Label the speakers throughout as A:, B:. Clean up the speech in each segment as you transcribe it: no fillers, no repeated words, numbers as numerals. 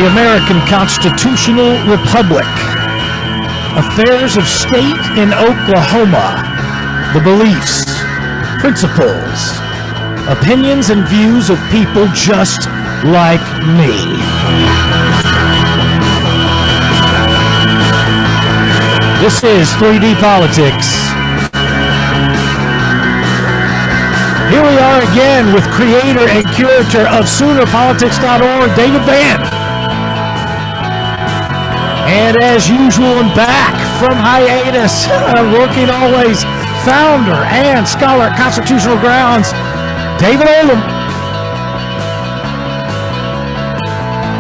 A: American Constitutional Republic, affairs of state in Oklahoma, the beliefs, principles, opinions, and views of people just like me. This is 3D Politics. Here we are again with creator and curator of SoonerPolitics.org, David Van. And as usual, and back from hiatus, working always, founder and scholar at Constitutional Grounds, David Oldham.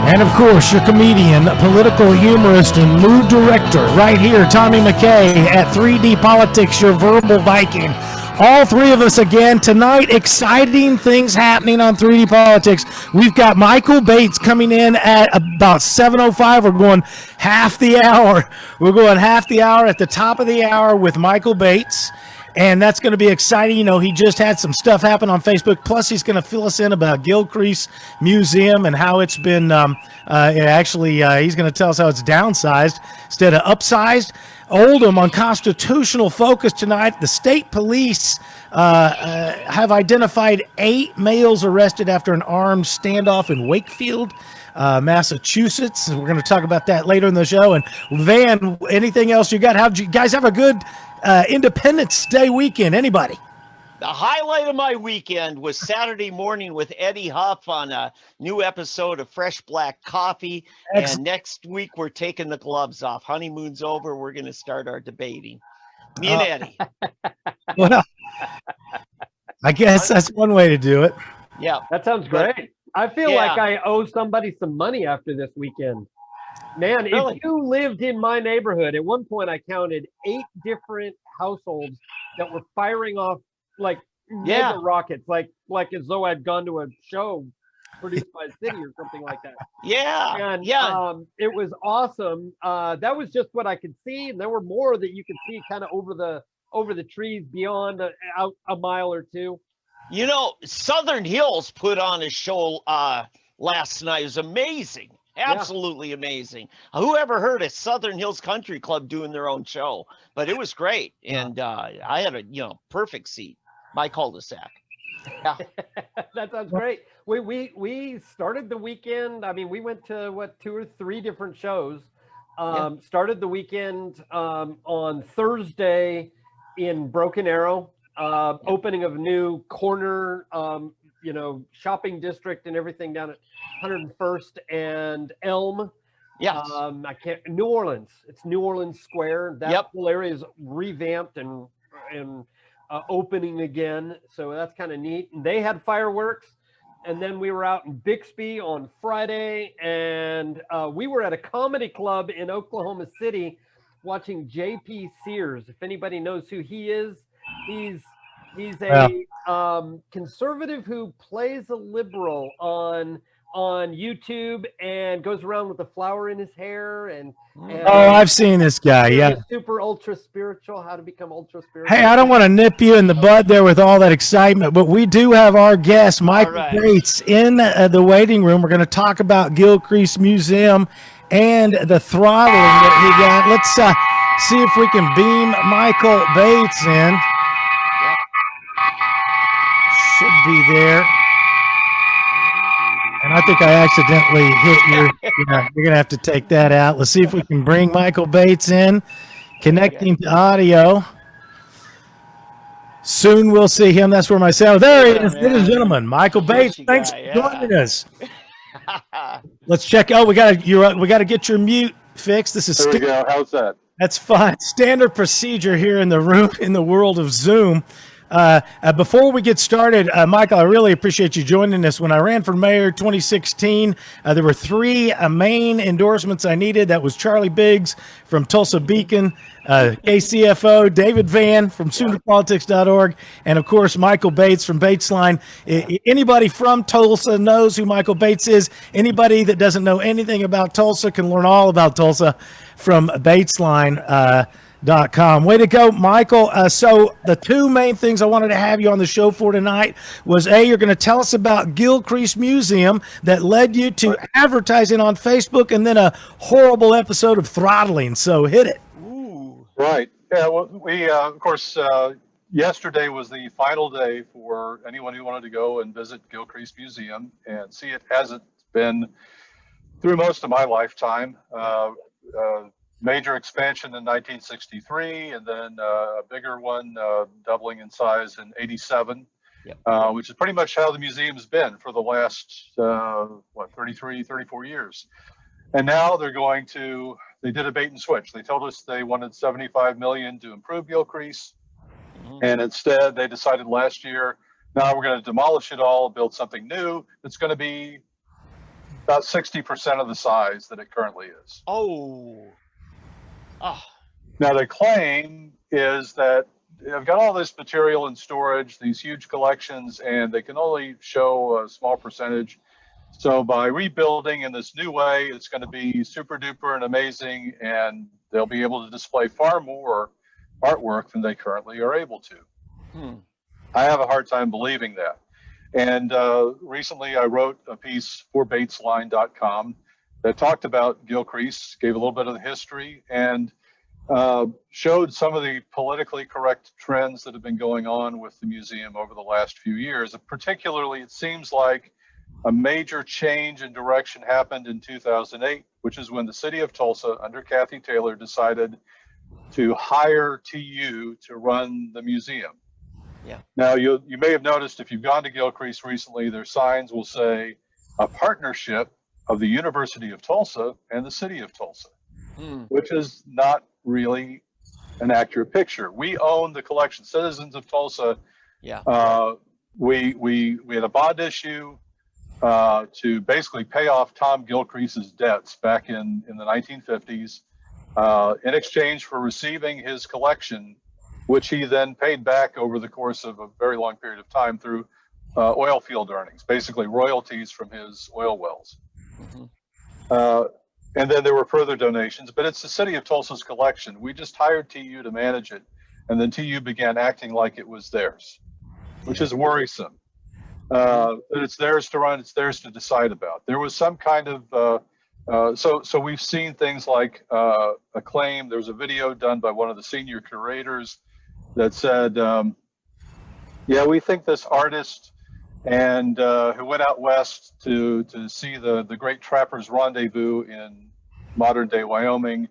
A: And of course, your comedian, political humorist, and mood director right here, Tommy McKay at 3D Politics, your verbal Viking. All three of us again tonight. Exciting things happening on 3D Politics. We've got Michael Bates coming in at about 7:05. We're going half the hour. We're going half the hour at the top of the hour with Michael Bates. And that's going to be exciting. You know, he just had some stuff happen on Facebook. Plus, he's going to fill us in about Gilcrease Museum and how it's been, he's going to tell us how it's downsized instead of upsized. Oldham on constitutional focus tonight. The state police have identified 8 males arrested after an armed standoff in Wakefield, Massachusetts. We're going to talk about that later in the show. And Van, anything else you got? How did you guys have a good Independence Day weekend? Anybody?
B: The highlight of my weekend was Saturday morning with Eddie Huff on a new episode of Fresh Black Coffee. Excellent. And next week, we're taking the gloves off. Honeymoon's over. We're going to start our debating. Me and Eddie.
A: Well, I guess that's one way to do it.
B: Yeah.
C: That sounds great. I feel like I owe somebody some money after this weekend. Man, really? If you lived in my neighborhood, at one point I counted 8 different households that were firing off like mega rockets, like as though I'd gone to a show produced by the city or something like that. And it was awesome. That was just what I could see, and there were more that you could see kind of over the trees beyond out a mile or two.
B: You know, Southern Hills put on a show last night. It was amazing. Absolutely amazing. Whoever heard of Southern Hills Country Club doing their own show? But it was great, and I had a perfect seat. My cul-de-sac.
C: Yeah. That sounds great. We started the weekend. I mean, we went to 2 or 3 different shows. Started the weekend on Thursday in Broken Arrow, opening of a new corner, shopping district and everything down at 101st and Elm. New Orleans. It's New Orleans Square. That whole area is revamped and opening again, so that's kind of neat. And they had fireworks, and then we were out in Bixby on Friday, and we were at a comedy club in Oklahoma City watching J.P. Sears. If anybody knows who he is, he's a conservative who plays a liberal on YouTube and goes around with a flower in his hair and
A: I've seen this guy.
C: Super ultra spiritual, how to become ultra spiritual.
A: Hey, I don't want to nip you in the bud there with all that excitement, but we do have our guest Michael Bates in the waiting room. We're going to talk about Gilcrease Museum and the throttling that he got. Let's see if we can beam Michael Bates in. Should be there. And I think I accidentally hit you're going to have to take that out. Let's see if we can bring Michael Bates in, connecting to audio. Soon we'll see him. That's where my sound. There he is, ladies and gentlemen. Michael Bates, thanks for joining us. Let's check. Oh, we got to get your mute fixed. This is
D: there we go. How's that?
A: That's fine. Standard procedure here in the room in the world of Zoom. Before we get started, Michael, I really appreciate you joining us. When I ran for mayor 2016, there were 3 main endorsements I needed. That was Charlie Biggs from Tulsa Beacon, KCFO, David Van from SoonerPolitics.org, and of course, Michael Bates from Batesline. Anybody from Tulsa knows who Michael Bates is. Anybody that doesn't know anything about Tulsa can learn all about Tulsa from Batesline. Com. Way to go, Michael. So the two main things I wanted to have you on the show for tonight was you're going to tell us about Gilcrease Museum that led you to advertising on Facebook, and then a horrible episode of throttling. So hit it.
B: Ooh.
D: Right. Yeah. Well, we of course yesterday was the final day for anyone who wanted to go and visit Gilcrease Museum and see it as it's been through most of my lifetime. Major expansion in 1963, and then a bigger one doubling in size in 87, which is pretty much how the museum's been for the last, 33, 34 years. And now they did a bait and switch. They told us they wanted $75 million to improve Gilcrease. And instead they decided last year, now we're going to demolish it all, build something new. It's going to be about 60% of the size that it currently is.
B: Oh.
D: Now the claim is that they've got all this material in storage, these huge collections, and they can only show a small percentage. So by rebuilding in this new way, it's going to be super duper and amazing, and they'll be able to display far more artwork than they currently are able to. I have a hard time believing that. And recently I wrote a piece for batesline.com that talked about Gilcrease, gave a little bit of the history, and showed some of the politically correct trends that have been going on with the museum over the last few years. Particularly, it seems like a major change in direction happened in 2008, which is when the city of Tulsa, under Kathy Taylor, decided to hire TU to run the museum. Now, you may have noticed if you've gone to Gilcrease recently, their signs will say a partnership of the University of Tulsa and the city of Tulsa, which is not really an accurate picture. We own the collection. Citizens of Tulsa, we had a bond issue to basically pay off Tom Gilcrease's debts back in the 1950s in exchange for receiving his collection, which he then paid back over the course of a very long period of time through oil field earnings, basically royalties from his oil wells. And then there were further donations, but it's the city of Tulsa's collection. We just hired TU to manage it, and then TU began acting like it was theirs, which is worrisome. But it's theirs to run, it's theirs to decide about. There was some kind of, so we've seen things like a claim. There was a video done by one of the senior curators that said, yeah, we think this artist and who went out west to see the great trappers rendezvous in modern day Wyoming.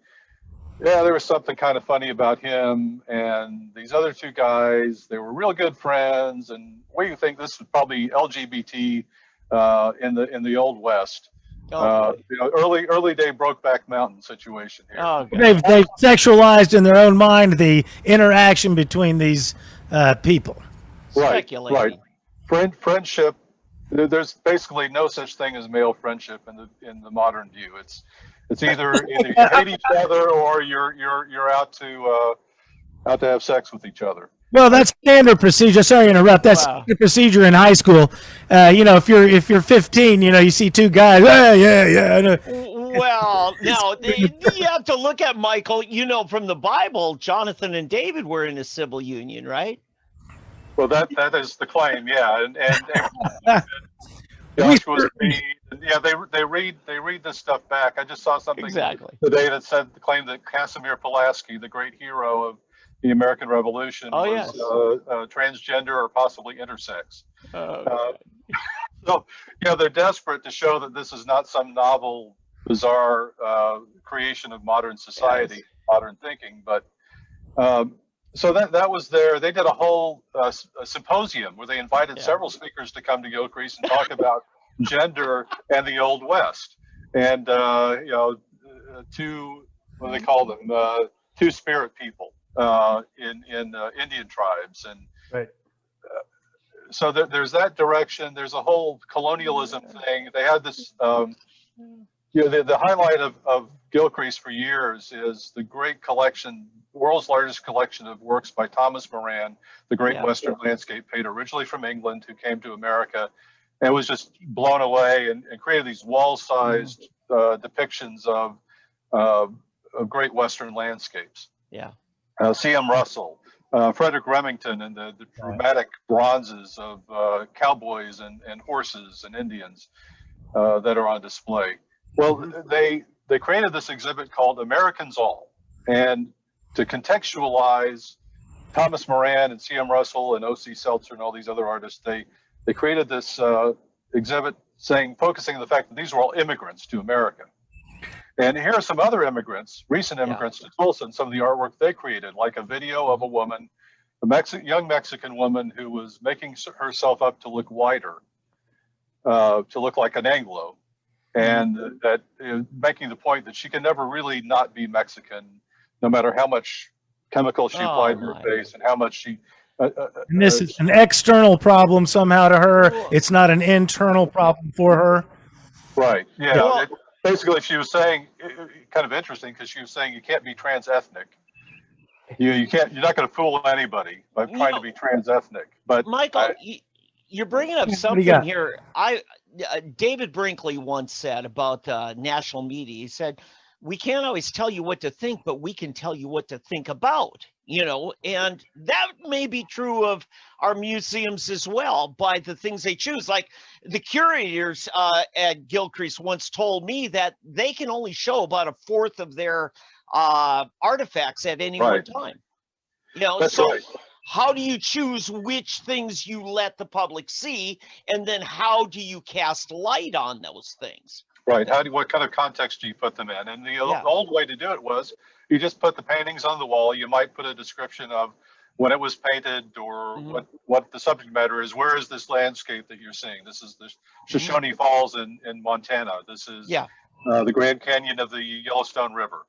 D: Yeah, there was something kind of funny about him and these other two guys. They were real good friends, and we think this is probably LGBT in the old west. Early day Brokeback Mountain situation here.
A: They've sexualized in their own mind the interaction between these people.
D: Right. Friendship. There's basically no such thing as male friendship in the modern view. It's either you hate each other or you're out to have sex with each other.
A: Well, that's standard procedure. Sorry to interrupt. That's standard procedure in high school. If you're 15, you see two guys. Yeah.
B: Well, now you have to look at Michael. From the Bible, Jonathan and David were in a civil union, right?
D: Well, that is the claim, yeah, and Joshua's Reed, yeah, they read this stuff back. I just saw something today that said the claim that Casimir Pulaski, the great hero of the American Revolution, was transgender or possibly intersex. So, they're desperate to show that this is not some novel, bizarre creation of modern society, modern thinking, but. So that was there. They did a whole symposium where they invited several speakers to come to Gilcrease and talk about gender and the Old West, and two, what do they call them? Two spirit people in Indian tribes, and so there's that direction. There's a whole colonialism thing. They had this. The highlight of Gilcrease for years is the great collection, world's largest collection of works by Thomas Moran, the great Western landscape painter, originally from England, who came to America and was just blown away and created these wall-sized depictions of great Western landscapes. C.M. Russell, Frederick Remington, and the dramatic bronzes of cowboys and horses and Indians that are on display. Well, they created this exhibit called Americans All. And to contextualize Thomas Moran and C.M. Russell and O.C. Seltzer and all these other artists, they created this exhibit focusing on the fact that these were all immigrants to America. And here are some other immigrants, recent immigrants to Tulsa, and some of the artwork they created, like a video of a woman, young Mexican woman who was making herself up to look whiter, to look like an Anglo, and that making the point that she can never really not be Mexican, no matter how much chemical she applied to her face and how much she.
A: And this is an external problem somehow to her. It's not an internal problem for her.
D: Right. Yeah. Basically, she was saying, kind of interesting, because she was saying you can't be trans-ethnic. You can't. You're not going to fool anybody by trying to be trans-ethnic. But
B: Michael, you're bringing up something here. David Brinkley once said about national media. He said, "We can't always tell you what to think, but we can tell you what to think about." You know, and that may be true of our museums as well by the things they choose. Like the curators at Gilcrease once told me that they can only show about a fourth of their artifacts at any one time. You know,
D: that's
B: so
D: right.
B: How do you choose which things you let the public see, and then how do you cast light on those things?
D: Right. What kind of context do you put them in? And the old way to do it was you just put the paintings on the wall. You might put a description of when it was painted or what the subject matter is. Where is this landscape that you're seeing? This is the Shoshone Falls in Montana. This is the Grand Canyon of the Yellowstone River.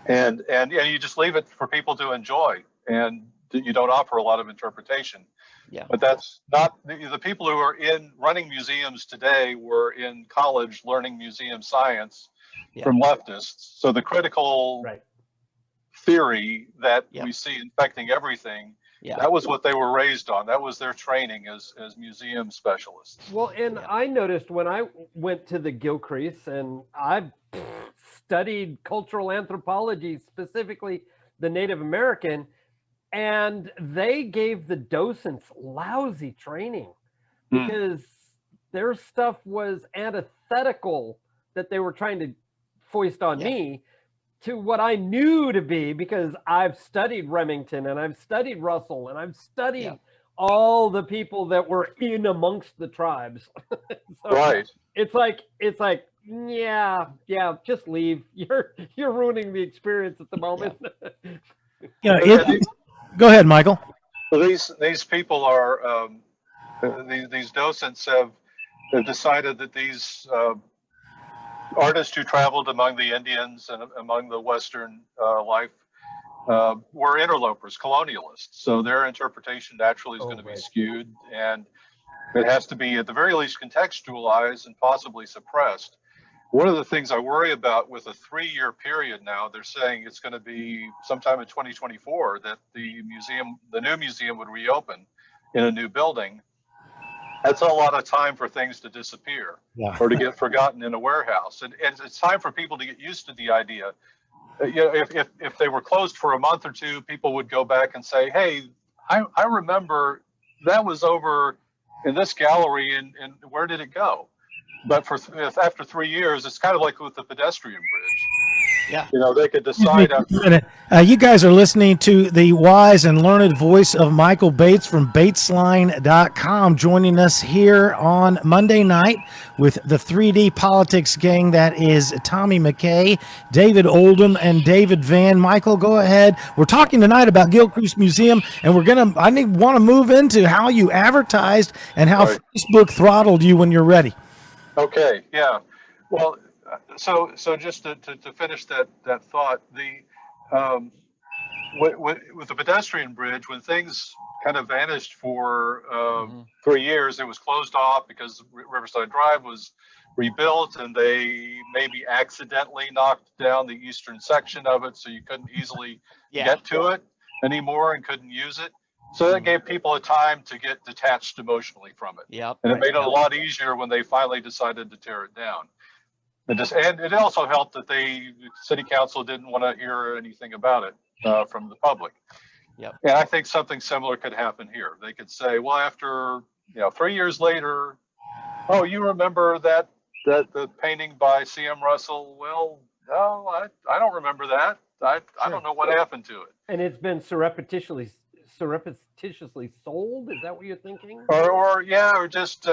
D: And you just leave it for people to enjoy, and you don't offer a lot of interpretation. Yeah. But that's not the people who are running museums today were in college learning museum science from leftists. So the critical theory that we see infecting everything, that was what they were raised on. That was their training as museum specialists.
C: Well, and I noticed when I went to the Gilcrease, and I studied cultural anthropology, specifically the Native American, and they gave the docents lousy training because their stuff was antithetical that they were trying to foist on me to what I knew to be, because I've studied Remington and I've studied Russell and I've studied all the people that were in amongst the tribes. So it's like, just leave. You're ruining the experience at the moment.
A: Go ahead, Michael.
D: Well, these people are these docents have decided that these artists who traveled among the Indians and among the Western life were interlopers, colonialists. So their interpretation naturally is going to be skewed, and it has to be at the very least contextualized and possibly suppressed. One of the things I worry about with a 3-year period now, they're saying it's going to be sometime in 2024 that the new museum would reopen in a new building. That's a lot of time for things to disappear or to get forgotten in a warehouse. And it's time for people to get used to the idea. If they were closed for a month or two, people would go back and say, hey, I remember that was over in this gallery, and where did it go? But after 3 years, it's kind of like with the pedestrian bridge. Yeah. They could decide.
A: You guys are listening to the wise and learned voice of Michael Bates from Batesline.com, joining us here on Monday night with the 3D Politics gang. That is Tommy McKay, David Oldham, and David Van. Michael, go ahead. We're talking tonight about Gilcrease Museum, and want to move into how you advertised and how Facebook throttled you when you're ready.
D: Okay. Yeah. Well, so just to finish that thought, with the pedestrian bridge, when things kind of vanished for 3 years, it was closed off because Riverside Drive was rebuilt, and they maybe accidentally knocked down the eastern section of it, so you couldn't easily get to it anymore and couldn't use it. So that gave people a time to get detached emotionally from it. And it made it a lot easier when they finally decided to tear it down. And it also helped that city council didn't want to hear anything about it. from the public.
B: Yep.
D: And I think something similar could happen here. They could say, well, after 3 years later, oh, you remember that the painting by C.M. Russell? Well, no, I don't remember that. I don't know what happened to it.
C: And it's been surreptitiously sold. Is that what you're thinking?
D: Or just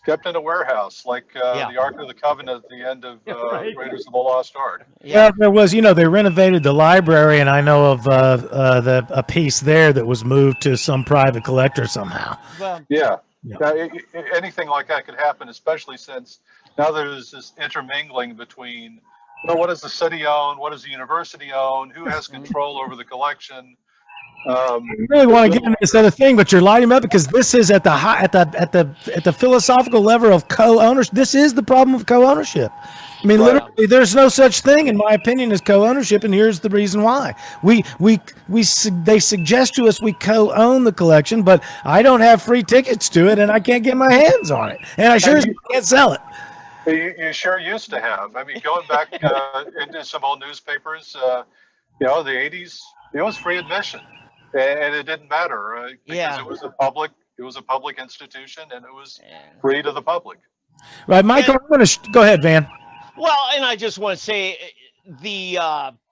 D: kept in a warehouse, like the Ark of the Covenant at the end of Raiders of the Lost Ark.
A: Yeah, there was. They renovated the library, and I know of a piece there that was moved to some private collector somehow.
B: Well,
D: Anything like that could happen, especially since now there's this intermingling between, what does the city own? What does the university own? Who has control over the collection?
A: I really want to get into this other thing, but you're lighting me up because this is at the philosophical level of co-ownership. This is the problem of co-ownership. I mean, literally, there's no such thing, in my opinion, as co-ownership, and here's the reason why. They suggest to us we co-own the collection, but I don't have free tickets to it, and I can't get my hands on it, and I sure can't sell it.
D: You sure used to have. I mean, going back into some old newspapers, the 80s, it was free admission, and it didn't matter because it was a public institution, and it was free to the public.
A: Right, Michael. I'm going to go ahead, Van.
B: Well, and I just want to say the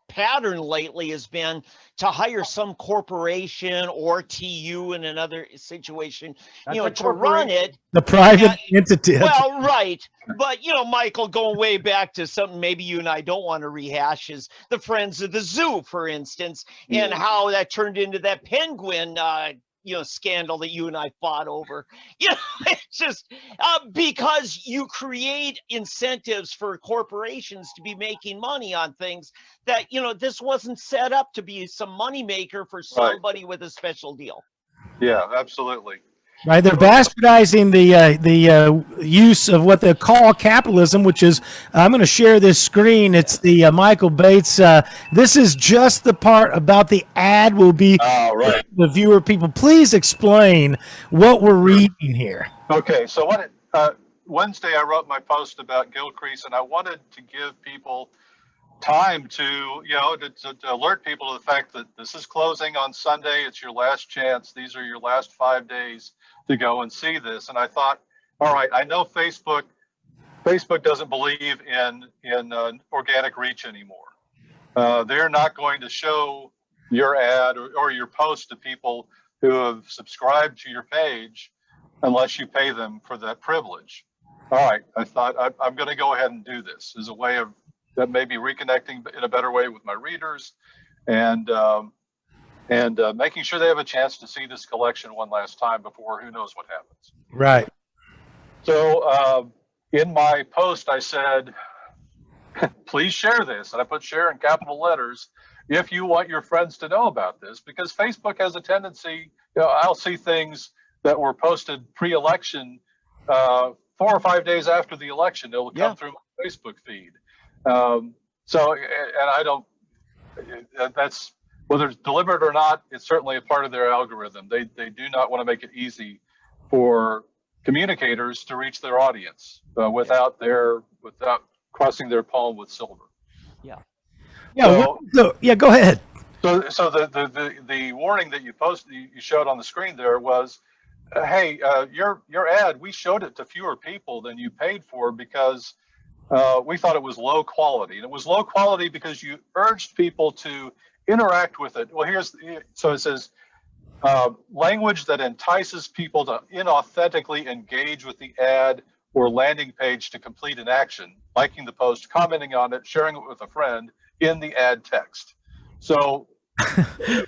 B: pattern lately has been to hire some corporation or TU in another situation, to run it.
A: The private entity.
B: Well, right. But, Michael, going way back to something maybe you and I don't want to rehash is the Friends of the Zoo, for instance, and how that turned into that penguin scandal that you and I fought over. It's just because you create incentives for corporations to be making money on things that, this wasn't set up to be some moneymaker for somebody with a special deal.
D: Yeah, absolutely.
A: Right, they're bastardizing the use of what they call capitalism, which is, I'm going to share this screen. It's the Michael Bates. This is just the part about the ad will be the viewer people. Please explain what we're reading here.
D: Okay, so Wednesday I wrote my post about Gilcrease, and I wanted to give people time to alert people to the fact that this is closing on Sunday. It's your last chance. These are your last 5 days to go and see this. And I thought, all right, I know Facebook doesn't believe in organic reach anymore. They're not going to show your ad or your post to people who have subscribed to your page unless you pay them for that privilege. All right, I thought I'm going to go ahead and do this as a way of that maybe reconnecting in a better way with my readers and making sure they have a chance to see this collection one last time before who knows what happens.
A: Right.
D: So in my post, I said, please share this. And I put share in capital letters if you want your friends to know about this, because Facebook has a tendency, I'll see things that were posted pre-election 4 or 5 days after the election. It will come through my Facebook feed. And I don't, that's whether it's deliberate or not, it's certainly a part of their algorithm. They do not want to make it easy for communicators to reach their audience without crossing their palm with silver.
A: Yeah. Go ahead.
D: So the warning that you showed on the screen there was, hey, your ad, we showed it to fewer people than you paid for because we thought it was low quality. And it was low quality because you urged people to interact with it. Well, so it says, language that entices people to inauthentically engage with the ad or landing page to complete an action, liking the post, commenting on it, sharing it with a friend in the ad text. So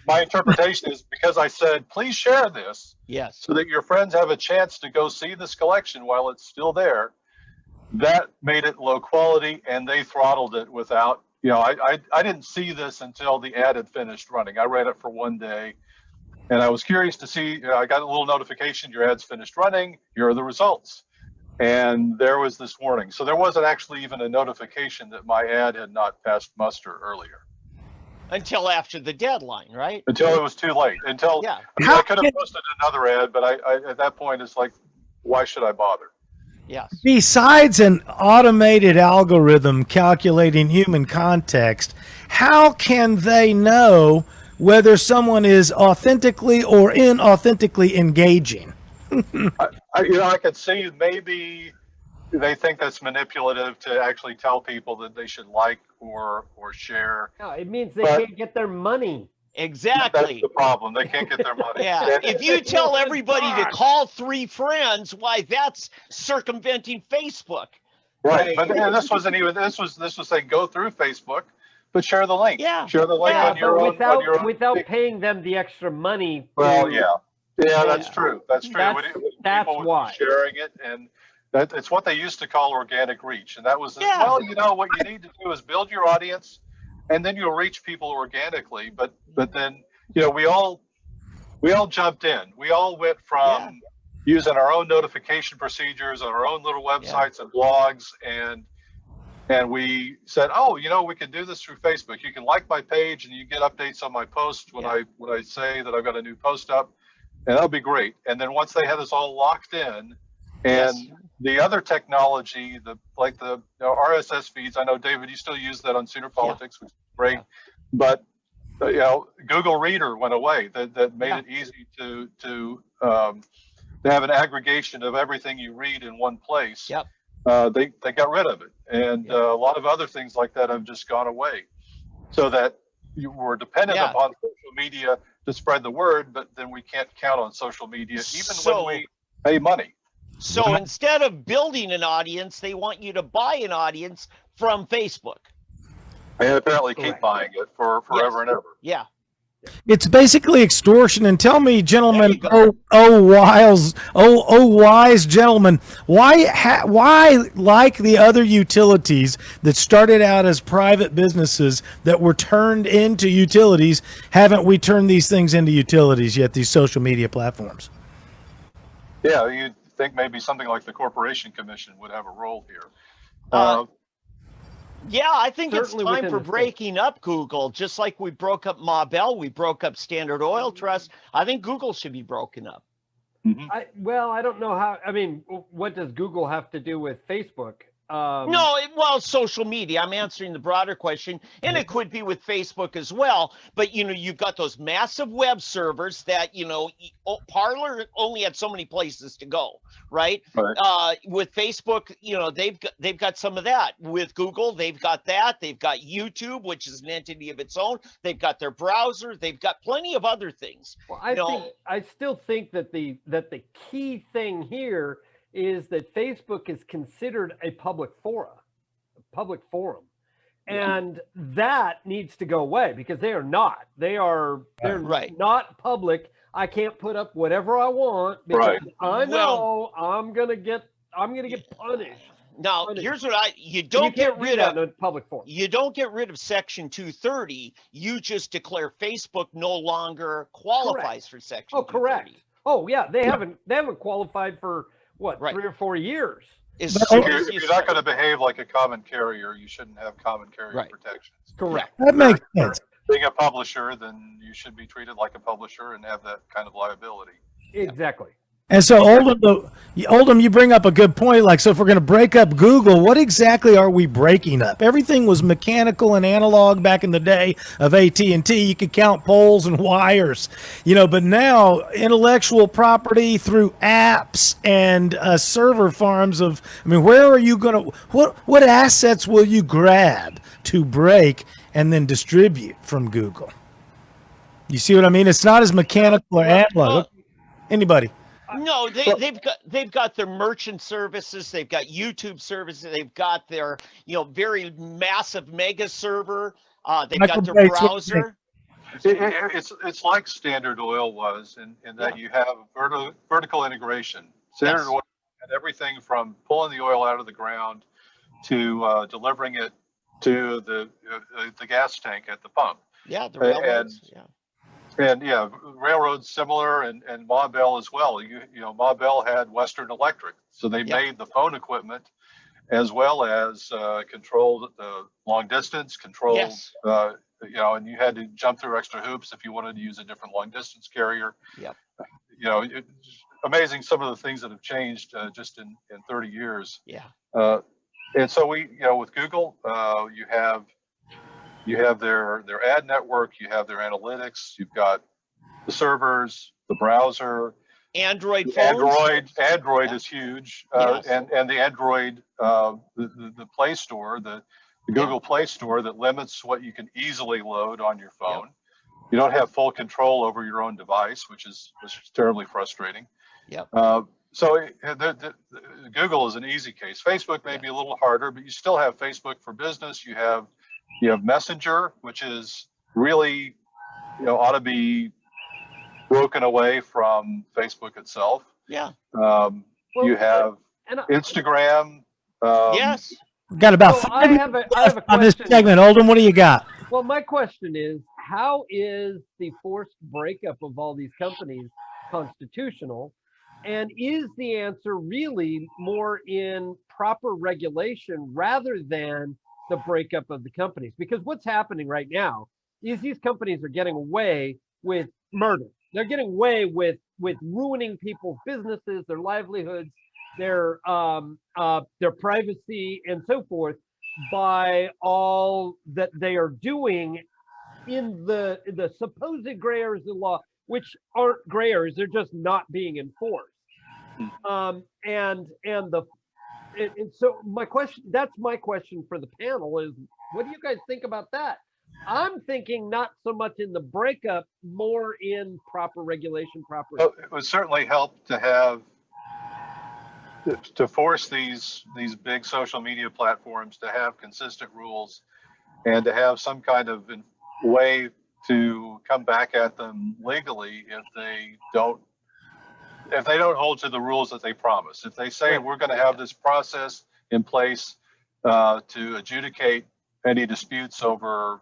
D: my interpretation is because I said, please share this so that your friends have a chance to go see this collection while it's still there. That made it low quality, and they throttled it without, I didn't see this until the ad had finished running. I ran it for 1 day, and I was curious to see, I got a little notification, your ad's finished running, here are the results. And there was this warning. So there wasn't actually even a notification that my ad had not passed muster earlier.
B: Until after the deadline, right?
D: Until it was too late. I could have posted another ad, but I at that point, it's like, why should I bother?
B: Yes.
A: Besides an automated algorithm calculating human context, how can they know whether someone is authentically or inauthentically engaging.
D: I could see maybe they think that's manipulative to actually tell people that they should like or share.
C: No, it means they can't get their money.
B: Exactly.
D: That's the problem. They can't get their money.
B: Yeah. If you tell everybody to call 3 friends, why, that's circumventing Facebook.
D: Right. But and this wasn't even, this was saying go through Facebook, but share the link.
B: Yeah.
D: Share the link
B: Yeah,
D: on your own.
C: Without paying them the extra money.
D: Well, yeah. Yeah, that's true. That's true.
C: That's
D: People would
C: why.
D: be sharing it, and it's what they used to call organic reach. And that was,
B: Yeah.
D: well, you know, what you need to do is build your audience, and then you'll reach people organically. But then, you know, we all jumped in. We all went from using our own notification procedures on our own little websites and blogs, and we said, oh, you know, we can do this through Facebook. You can like my page, and you get updates on my post when I say that I've got a new post up, and that'll be great. And then once they had us all locked in, and the other technology, like the RSS feeds, I know, David, you still use that on Sooner Politics, which is great, but you know, Google Reader went away. That made it easy to have an aggregation of everything you read in one place.
B: Yep.
D: They got rid of it, and a lot of other things like that have just gone away, so that you were dependent upon social media to spread the word, but then we can't count on social media even when we pay money.
B: So instead of building an audience, they want you to buy an audience from Facebook.
D: And apparently keep buying it for forever and ever.
B: Yeah.
A: It's basically extortion. And tell me, gentlemen, wise gentlemen, why, like the other utilities that started out as private businesses that were turned into utilities, haven't we turned these things into utilities yet, these social media platforms?
D: Yeah, you'd think maybe something like the Corporation Commission would have a role here.
B: Yeah, I think
C: Certainly
B: it's time
C: within
B: for
C: the state.
B: breaking up Google, just like we broke up Ma Bell, we broke up Standard Oil Trust. I think Google should be broken up.
C: I don't know how. I mean, what does Google have to do with Facebook?
B: Well, social media. I'm answering the broader question, and it could be with Facebook as well. But you know, you've got those massive web servers that Parler only had so many places to go, right? With Facebook, they've got some of that. With Google, they've got that. They've got YouTube, which is an entity of its own. They've got their browser. They've got plenty of other things.
C: Well, I still think that the key thing here is that Facebook is considered a public forum, and that needs to go away because they are not. They're not public. I can't put up whatever I want because I know I'm gonna get punished.
B: Now, here's what you don't get rid of
C: in public forum.
B: You don't get rid of Section 230. You just declare Facebook no longer qualifies for Section 230.
C: Correct. Oh yeah, they haven't qualified for what, 3 or 4 years.
D: If you're not going to behave like a common carrier, you shouldn't have common carrier protections.
C: Correct.
A: That makes sense.
D: Being a publisher, then you should be treated like a publisher and have that kind of liability.
C: Exactly.
A: And so, Oldham, you bring up a good point. Like, so if we're going to break up Google, what exactly are we breaking up? Everything was mechanical and analog back in the day of AT&T. You could count poles and wires, but now intellectual property through apps and server farms where are you going to, what assets will you grab to break and then distribute from Google? You see what I mean? It's not as mechanical or analog. Anybody?
B: No, they've got their merchant services, they've got YouTube services, they've got their very massive mega server, they've got their browser.
D: It's like Standard Oil was in that you have vertical integration. Standard Oil had everything from pulling the oil out of the ground to delivering it to the gas tank at the pump.
B: Yeah, the railroads.
D: And railroads similar, and Ma Bell as well. Ma Bell had Western Electric, so they made the phone equipment as well as controlled long distance, controlled, and you had to jump through extra hoops if you wanted to use a different long distance carrier. It's amazing some of the things that have changed just in 30 years. And so with Google, you have You have their ad network, you have their analytics, you've got the servers, the browser,
B: Android phones.
D: Android is huge,
B: Yes.
D: and the Android, the Play Store, the Google Play Store that limits what you can easily load on your phone. You don't have full control over your own device, which is terribly frustrating.
B: Yep.
D: So Google is an easy case. Facebook may be a little harder, but you still have Facebook for Business. You have Messenger, which is really, ought to be broken away from Facebook itself.
B: Yeah.
D: You have Instagram.
B: Yes.
A: We've got about
C: So
A: 5
C: I have a
A: minutes on this
C: question.
A: segment. Oldham, what do you got?
C: Well, my question is, how is the forced breakup of all these companies constitutional? And is the answer really more in proper regulation rather than the breakup of the companies? Because what's happening right now is these companies are getting away with murder. They're getting away with ruining people's businesses, their livelihoods, their privacy, and so forth, by all that they are doing in the supposed gray areas of the law, which aren't gray areas, they're just not being enforced. And so my question for the panel is, what do you guys think about that? I'm thinking not so much in the breakup, more in proper regulation,
D: Well, it would certainly help to force these big social media platforms to have consistent rules and to have some kind of way to come back at them legally if they don't hold to the rules that they promise. If they say we're going to have this process in place to adjudicate any disputes over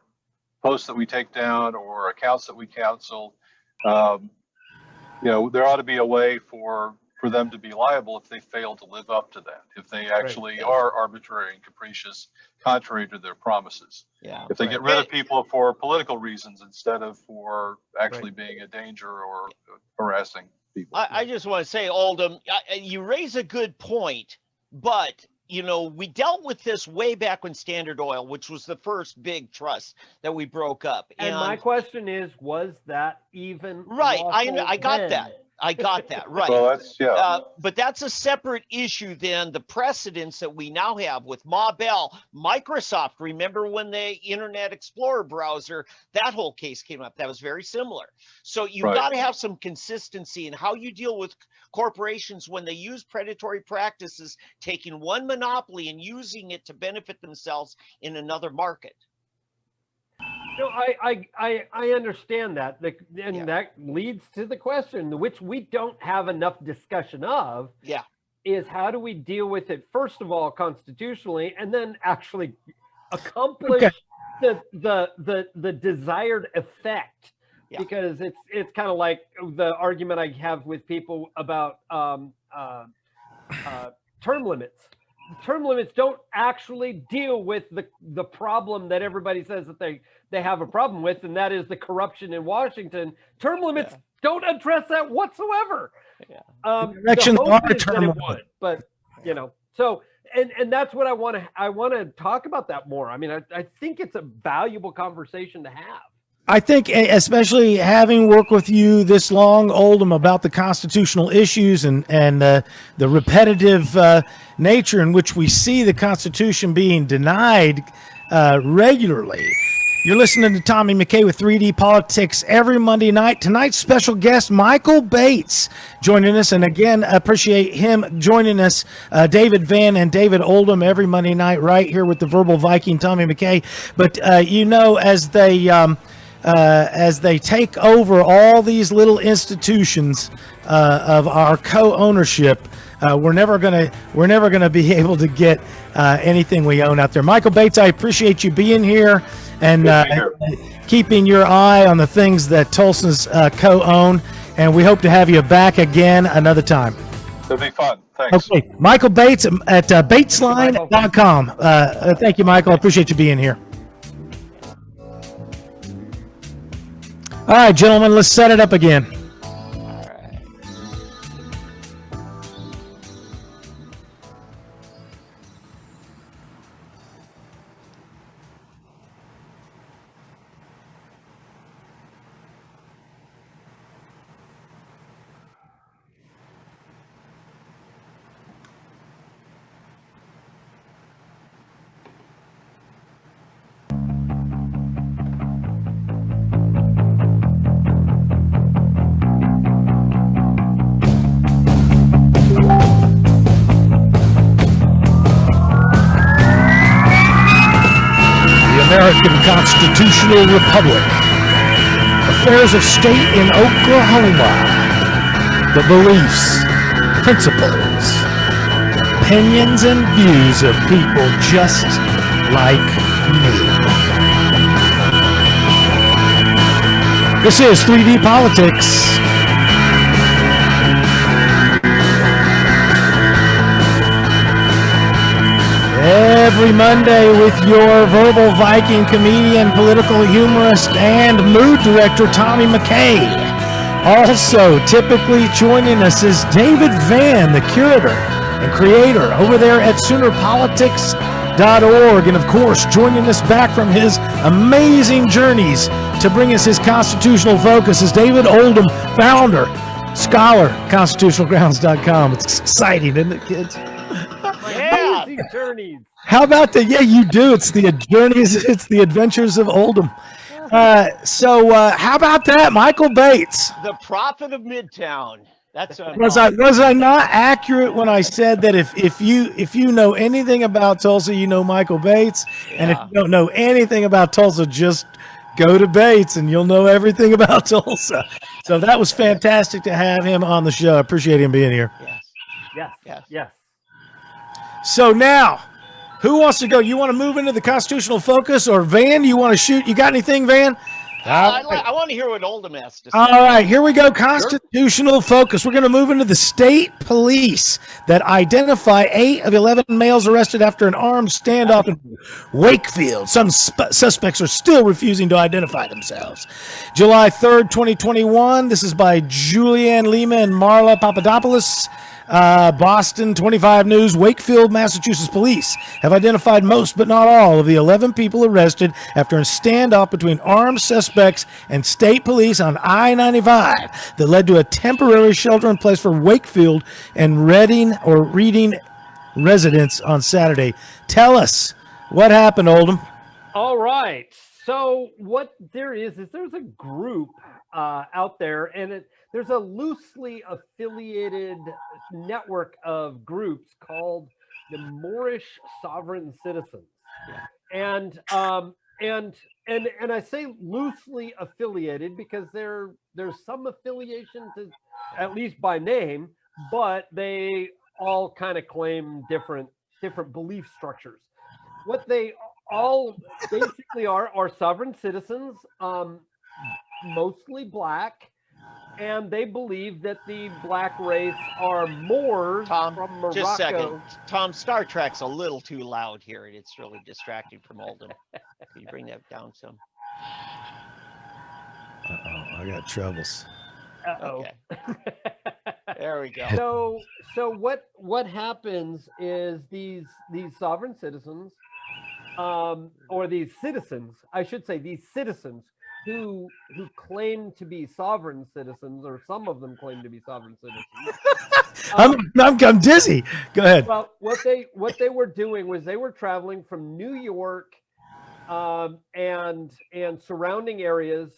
D: posts that we take down or accounts that we cancel, there ought to be a way for them to be liable if they fail to live up to that, if they actually are arbitrary and capricious, contrary to their promises.
B: Yeah.
D: If they get rid of people for political reasons instead of for actually being a danger or harassing people.
B: I just want to say, Oldham, you raise a good point, but we dealt with this way back when Standard Oil, which was the first big trust that we broke up.
C: And my question is, was that even
B: right? I got
C: then?
B: that. I got that, right.
D: Well,
B: But that's a separate issue than the precedents that we now have with Ma Bell, Microsoft. Remember when the Internet Explorer browser, that whole case came up? That was very similar. So you've got to have some consistency in how you deal with corporations when they use predatory practices, taking one monopoly and using it to benefit themselves in another market.
C: No, I understand that, and that leads to the question, which we don't have enough discussion of.
B: Yeah,
C: is how do we deal with it first of all constitutionally, and then actually accomplish the desired effect? Yeah. Because it's kind of like the argument I have with people about term limits. Term limits don't actually deal with the problem that everybody says that they have a problem with, and that is the corruption in Washington. Term limits don't address that whatsoever.
A: Yeah.
C: The hope is that it would, but so and that's what I want to talk about that more. I mean, I think it's a valuable conversation to have.
A: I think, especially having worked with you this long, Oldham, about the constitutional issues and the repetitive nature in which we see the Constitution being denied regularly. You're listening to Tommy McKay with 3D Politics every Monday night. Tonight's special guest, Michael Bates, joining us. And again, appreciate him joining us, David Vann and David Oldham, every Monday night right here with the Verbal Viking, Tommy McKay. But, as they take over all these little institutions of our co-ownership, we're never gonna be able to get anything we own out there. Michael Bates, I appreciate you being here and keeping your eye on the things that Tulsa's co-own, and we hope to have you back again another time.
D: It'll be fun. Thanks.
A: Okay, Michael Bates at batesline.com. Thank you, Michael. I appreciate you being here. All right, gentlemen, let's set it up again. American Constitutional Republic, affairs of state in Oklahoma, the beliefs, principles, opinions, and views of people just like me. This is 3D Politics. Every Monday with your verbal Viking comedian, political humorist, and mood director, Tommy McKay. Also, typically joining us is David Vann, the curator and creator over there at SoonerPolitics.org. And of course, joining us back from his amazing journeys to bring us his constitutional focus is David Oldham, founder, scholar, constitutionalgrounds.com. It's exciting, isn't it, kids?
C: Journeys.
A: How about the, yeah, you do. It's the journeys, it's the adventures of Oldham. So how about that, Michael Bates?
B: The prophet of Midtown. That's
A: was I not accurate when I said that if you know anything about Tulsa, you know Michael Bates, and if you don't know anything about Tulsa, just go to Bates and you'll know everything about Tulsa. So that was fantastic to have him on the show. I appreciate him being here.
C: Yes.
A: So now, who wants to go? You want to move into the constitutional focus, or Van, you want to shoot? You got anything, Van?
B: I want to hear what Oldham has to say.
A: All right, here we go. Constitutional focus. We're going to move into the state police that identify 8 of 11 males arrested after an armed standoff in Wakefield. Some suspects are still refusing to identify themselves. July 3rd, 2021. This is by Julianne Lima and Marla Papadopoulos. Boston 25 News. Wakefield, Massachusetts police have identified most but not all of the 11 people arrested after a standoff between armed suspects and state police on I-95 that led to a temporary shelter-in-place for Wakefield and Reading residents on Saturday. Tell us what happened, Oldham.
C: All right. So what there's a group out there, and there's a loosely affiliated network of groups called the Moorish Sovereign Citizens. And I say loosely affiliated because there's some affiliation to, at least by name, but they all kind of claim different belief structures. What they all basically are sovereign citizens, mostly black. And they believe that the black race are Moors from Morocco.
B: Just a second. Tom, Star Trek's a little too loud here, and it's really distracting from Oldham. Can you bring that down some?
A: Uh-oh, I got troubles.
C: Uh-oh.
B: Okay. There we go.
C: So what happens is these sovereign citizens, or these citizens, I should say, these citizens who claim to be sovereign citizens, or some of them claim to be sovereign citizens.
A: I'm dizzy. Go ahead.
C: Well, what they were doing was they were traveling from New York and surrounding areas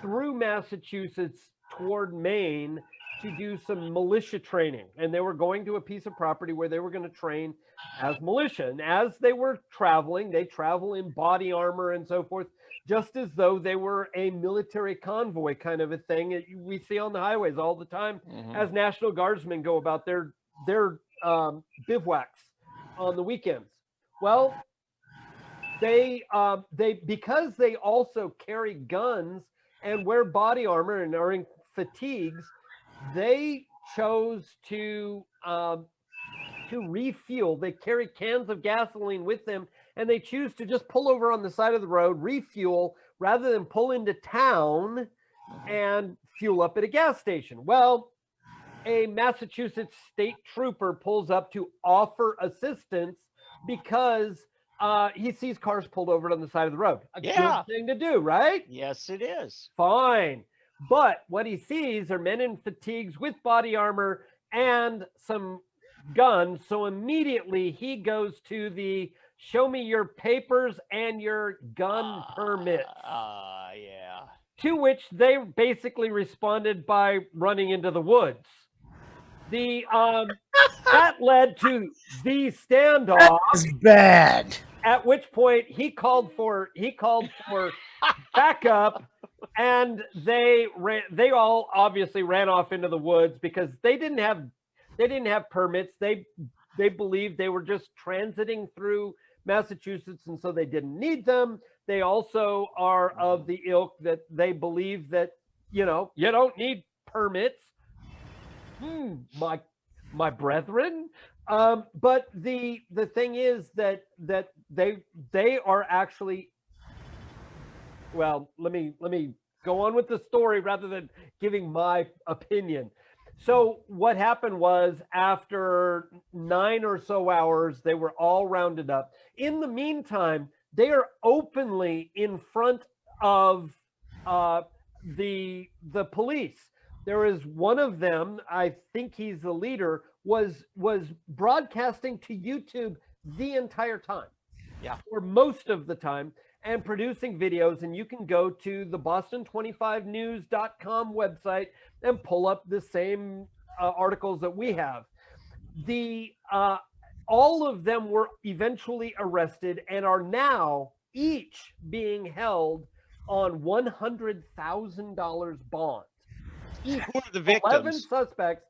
C: through Massachusetts toward Maine to do some militia training. And they were going to a piece of property where they were going to train as militia. And as they were traveling, they travel in body armor and so forth, just as though they were a military convoy kind of a thing we see on the highways all the time, as National Guardsmen go about their bivouacs on the weekends. Well, they because they also carry guns and wear body armor and are in fatigues, they chose to refuel. They carry cans of gasoline with them, and they choose to just pull over on the side of the road, refuel, rather than pull into town and fuel up at a gas station. Well, a Massachusetts state trooper pulls up to offer assistance because he sees cars pulled over on the side of the road. A good thing to do, right?
B: Yes, it is.
C: Fine. But what he sees are men in fatigues with body armor and some guns. So immediately he goes to the show me your papers and your gun permits.
B: Yeah.
C: To which they basically responded by running into the woods. That led to the standoff.
A: That's bad.
C: At which point he called for backup, and they all obviously ran off into the woods because they didn't have permits. They believed they were just transiting through Massachusetts, and so they didn't need them. They also are of the ilk that they believe that, you don't need permits. My brethren. But the thing is that they are actually, well, let me go on with the story rather than giving my opinion. So what happened was, after 9 or so hours, they were all rounded up. In the meantime, they are openly in front of the police. There is one of them, I think he's the leader, was broadcasting to YouTube the entire time.
B: Yeah.
C: Or most of the time, and producing videos. And you can go to the Boston25news.com website and pull up the same articles that we have. All of them were eventually arrested and are now each being held on $100,000 bonds.
B: Who are the victims?
C: 11 suspects,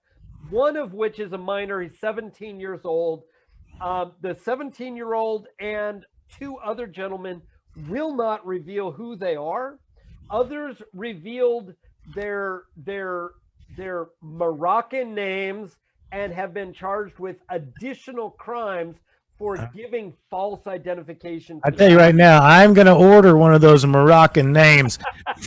C: one of which is a minor. He's 17 years old. The 17-year-old and 2 other gentlemen will not reveal who they are. Others revealed their Moroccan names and have been charged with additional crimes for giving false identification.
A: I tell you right now, I'm going to order one of those Moroccan names.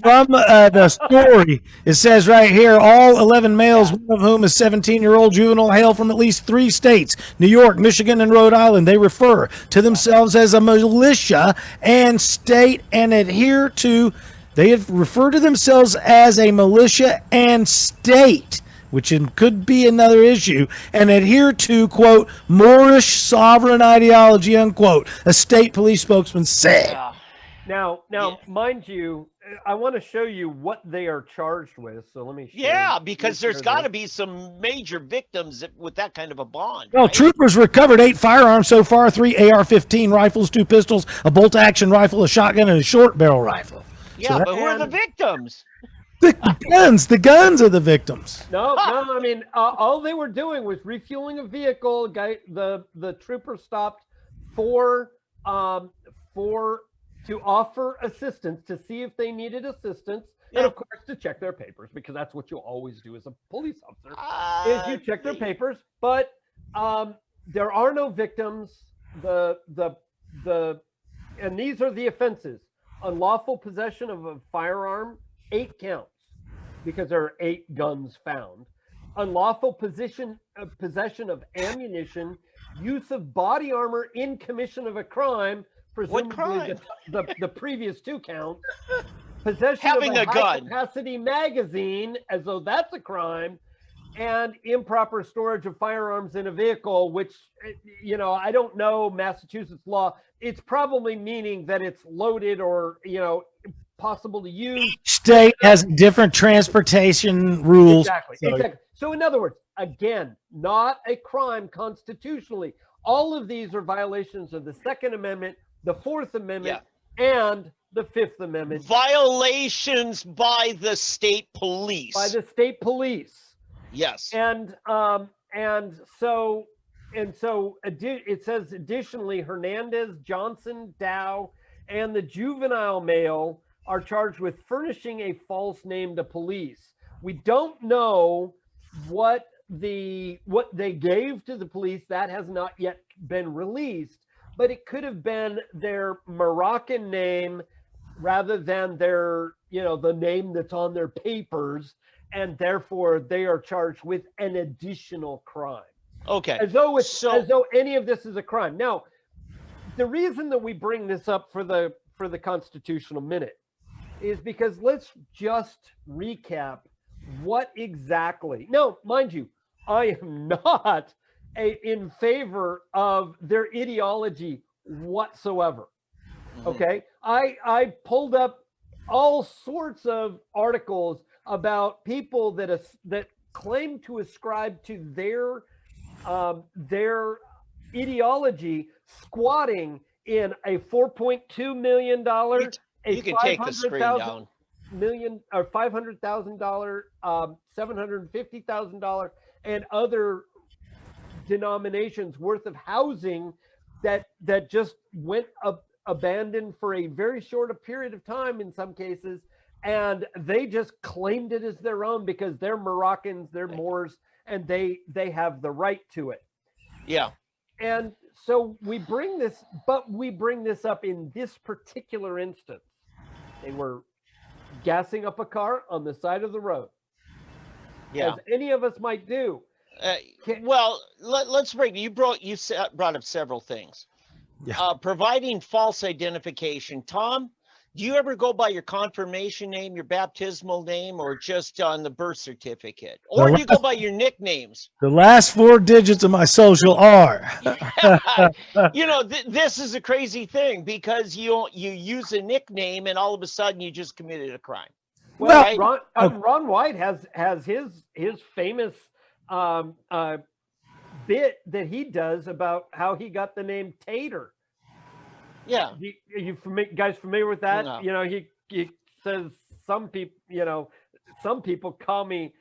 A: From the story, it says right here, all 11 males, one of whom is 17-year-old juvenile, hail from at least 3 states, New York, Michigan, and Rhode Island. They refer to themselves as a militia and state and adhere to, they have referred to themselves as a militia and state, which could be another issue, and adhere to, quote, Moorish sovereign ideology, unquote, a state police spokesman said.
C: Now, mind you, I want to show you what they are charged with. So let me show
B: Yeah,
C: you.
B: because there's got to be some major victims with that kind of a bond.
A: Well,
B: right?
A: troopers recovered 8 firearms so far, 3 AR-15 rifles, 2 pistols, a bolt-action rifle, a shotgun, and a short barrel rifle.
B: Yeah,
A: So
B: but who are the victims?
A: the guns are the victims.
C: No, I mean, all they were doing was refueling a vehicle. The trooper stopped to offer assistance, to see if they needed assistance, and of course to check their papers, because that's what you always do as a police officer, is you check their papers. But there are no victims. And these are the offenses: unlawful possession of a firearm, 8 counts, because there are 8 guns found. Unlawful possession of ammunition, use of body armor in commission of a crime, presumably the previous 2 counts. Possession
B: Having
C: of
B: a gun,
C: capacity magazine, as though that's a crime, and improper storage of firearms in a vehicle, which, I don't know Massachusetts law. It's probably meaning that it's loaded or, possible to use.
A: Each state has different transportation rules.
C: Exactly. So in other words, again, not a crime constitutionally. All of these are violations of the Second Amendment, the Fourth Amendment, and the Fifth Amendment.
B: Violations by the state police. Yes.
C: And so it says additionally, Hernandez, Johnson, Dow, and the juvenile male are charged with furnishing a false name to police. We don't know what they gave to the police. That has not yet been released, but it could have been their Moroccan name rather than their, the name that's on their papers, and therefore they are charged with an additional crime.
B: Okay.
C: As though any of this is a crime. Now, the reason that we bring this up for the Constitutional Minute is because let's just recap what exactly. Now, mind you, I am not in favor of their ideology whatsoever. Okay, I pulled up all sorts of articles about people that claim to ascribe to their ideology squatting in a $4.2 million,
B: You can take the screen down.
C: $500,000, $750,000, and other denominations worth of housing that just went abandoned for a very short a period of time in some cases, and they just claimed it as their own because they're Moroccans, they're Moors, and they have the right to it.
B: Yeah.
C: And so we bring this up in this particular instance. They were gassing up a car on the side of the road, as any of us might do.
B: Well, let's break. You brought up several things. Yeah. Providing false identification. Tom, do you ever go by your confirmation name, your baptismal name, or just on the birth certificate? Or do you go by your nicknames?
A: The last 4 digits of my social are.
B: You know, this is a crazy thing because you use a nickname and all of a sudden you just committed a crime.
C: Well, right? Ron White has his famous bit that he does about how he got the name Tater.
B: Yeah.
C: Are you guys familiar with that?
B: No.
C: You know, he says some people call me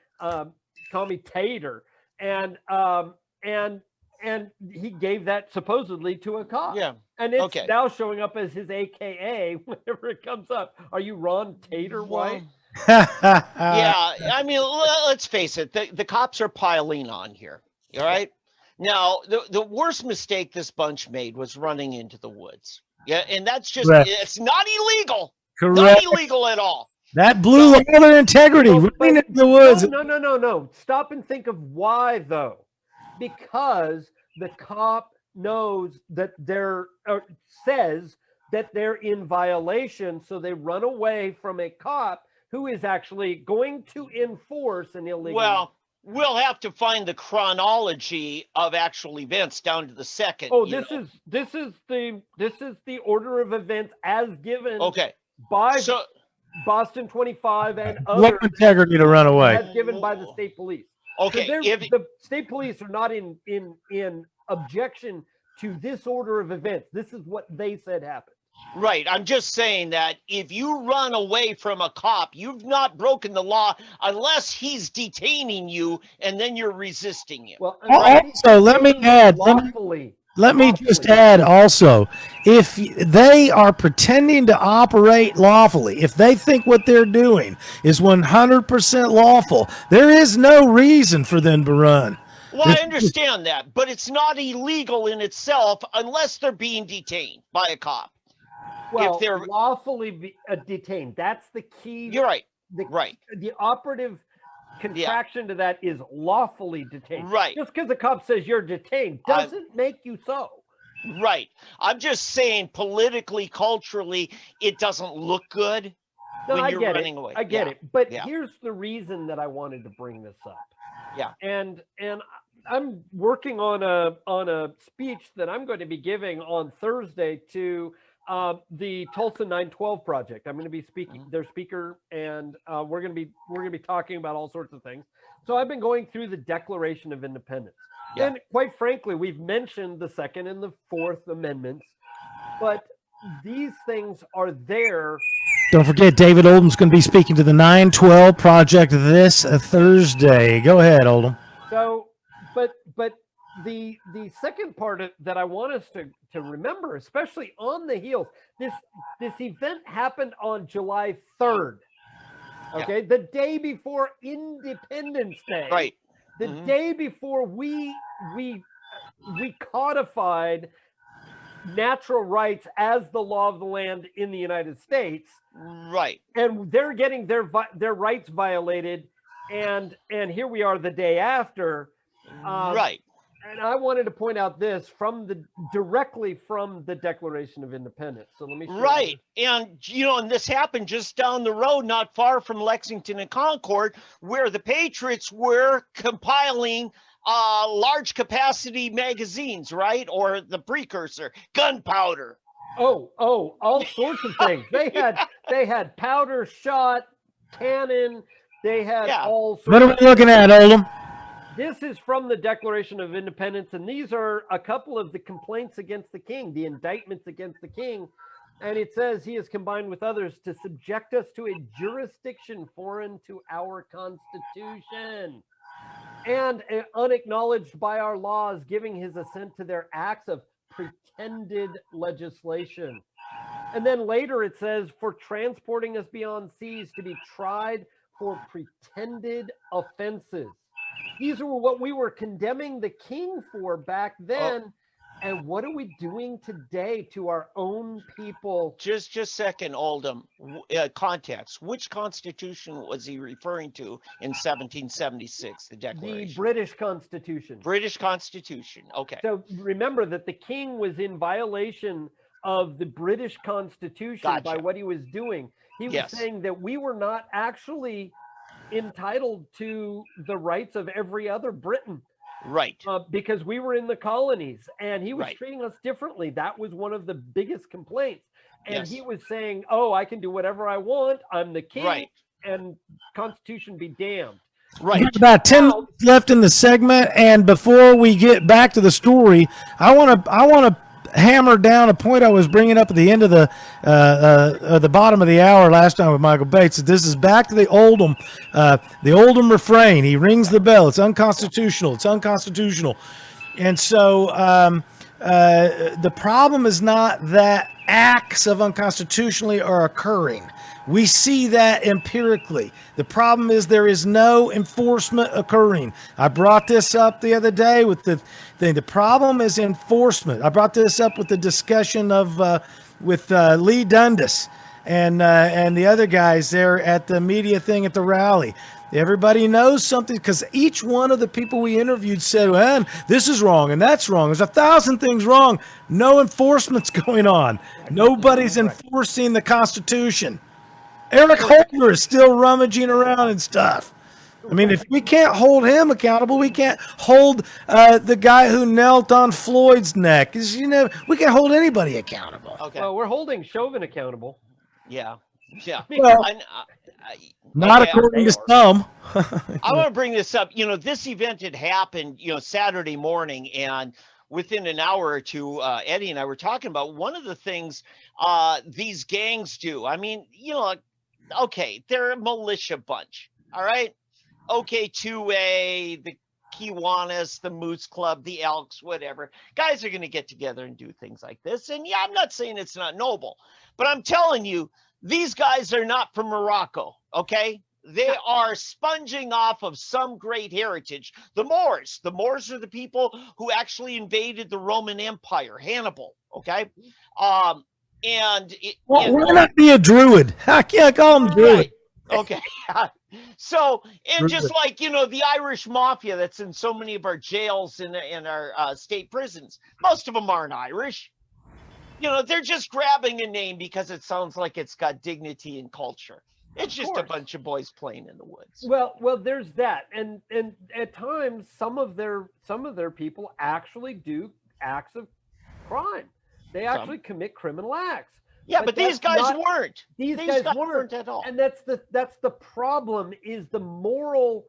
C: Tater, and he gave that supposedly to a cop.
B: Yeah.
C: And it's now showing up as his AKA whenever it comes up. Are you Ron Tater White?
B: Yeah, I mean, let's face it, the cops are piling on here. All right. Now, the worst mistake this bunch made was running into the woods. Yeah, and that's just, it's not illegal.
A: Correct.
B: Not illegal at all.
A: That blew all their integrity. Running into the woods.
C: No. Stop and think of why, though. Because the cop knows that says that they're in violation, so they run away from a cop who is actually going to enforce an illegal.
B: Well, we'll have to find the chronology of actual events down to the second.
C: Oh, this is the order of events as given. By Boston 25 and other
A: integrity to run away.
C: As given by the state police.
B: Okay,
C: so the state police are not in objection to this order of events. This is what they said happened.
B: Right. I'm just saying that if you run away from a cop, you've not broken the law unless he's detaining you and then you're resisting him.
C: Well,
A: also, let me add. Let me just add also, if they are pretending to operate lawfully, if they think what they're doing is 100% lawful, there is no reason for them to run.
B: Well, I understand that, but it's not illegal in itself unless they're being detained by a cop.
C: Well, if they're lawfully detained, that's the key.
B: You're right.
C: The operative contraction to that is lawfully detained.
B: Right.
C: Just because the cop says you're detained doesn't make you so.
B: Right. I'm just saying politically, culturally, it doesn't look good when you're running away.
C: I get it. But here's the reason that I wanted to bring this up.
B: Yeah.
C: And I'm working on a speech that I'm going to be giving on Thursday to the Tulsa 912 project. I'm going to be speaking their speaker, and we're going to be talking about all sorts of things. So I've been going through the Declaration of Independence, and quite frankly, we've mentioned the Second and the Fourth Amendments, but these things are there.
A: Don't forget, David Oldham's going to be speaking to the 912 project this Thursday. Go ahead, Oldham.
C: So, but the second part that I want us to remember, especially on the heels, this event happened on July 3rd. Okay, the day before Independence Day.
B: Right.
C: The day before we codified natural rights as the law of the land in the United States.
B: Right.
C: And they're getting their rights violated, and here we are the day after.
B: Right.
C: And I wanted to point out this directly from the Declaration of Independence. So let me show
B: Right. And and this happened just down the road, not far from Lexington and Concord, where the Patriots were compiling large capacity magazines, right? Or the precursor, gunpowder.
C: Oh, all sorts of things. They had powder, shot, cannon. They had all sorts.
A: What are we looking at, Oldham?
C: This is from the Declaration of Independence, and these are a couple of the complaints against the king, the indictments against the king. And it says he has combined with others to subject us to a jurisdiction foreign to our Constitution and unacknowledged by our laws, giving his assent to their acts of pretended legislation. And then later it says, for transporting us beyond seas to be tried for pretended offenses. These are what we were condemning the king for back then. And what are we doing today to our own people?
B: Just a second, Oldham. Context. Which constitution was he referring to in 1776, the Declaration?
C: The British Constitution.
B: British Constitution. Okay.
C: So remember that the king was in violation of the British Constitution by what he was doing. He was saying that we were not actually entitled to the rights of every other Briton.
B: Right.
C: Because we were in the colonies and he was treating us differently. That was one of the biggest complaints. And he was saying, oh, I can do whatever I want. I'm the king and Constitution be damned.
A: Right. About 10 minutes left in the segment. And before we get back to the story, I want to hammer down a point I was bringing up at the end of the bottom of the hour last time with Michael Bates. This is back to the Oldham refrain. He rings the bell. It's unconstitutional. It's unconstitutional. And so the problem is not that acts of unconstitutionally are occurring. We see that empirically. The problem is there is no enforcement occurring. I brought this up the other day with the thing. The problem is enforcement. I brought this up with the discussion of with Lee Dundas and the other guys there at the media thing at the rally. Everybody knows something because each one of the people we interviewed said, well, this is wrong and that's wrong. There's 1,000 things wrong. No enforcement's going on. Nobody's enforcing the Constitution. Eric Holder is still rummaging around and stuff. I mean, if we can't hold him accountable, we can't hold the guy who knelt on Floyd's neck. We can't hold anybody accountable.
B: Okay.
C: Well, we're holding Chauvin accountable.
B: Yeah.
A: Well, not according to some.
B: I want to bring this up. This event had happened, Saturday morning, and within an hour or two, Eddie and I were talking about one of the things these gangs do. I mean, okay, they're a militia bunch, all right? Okay, 2A, the Kiwanis, the Moose Club, the Elks, whatever. Guys are going to get together and do things like this. And yeah, I'm not saying it's not noble, but I'm telling you, these guys are not from Morocco, okay? They are sponging off of some great heritage. The Moors are the people who actually invaded the Roman Empire, Hannibal, okay?
A: Why not be a druid? I can't call him druid.
B: Right. Okay. So, and just like, the Irish mafia that's in so many of our jails and our state prisons, most of them aren't Irish. They're just grabbing a name because it sounds like it's got dignity and culture. It's just a bunch of boys playing in the woods.
C: Well, there's that. And at times, some of their people actually do acts of crime. They actually commit criminal acts.
B: Yeah, but these guys weren't.
C: These guys weren't
B: at all.
C: And that's the problem, is the moral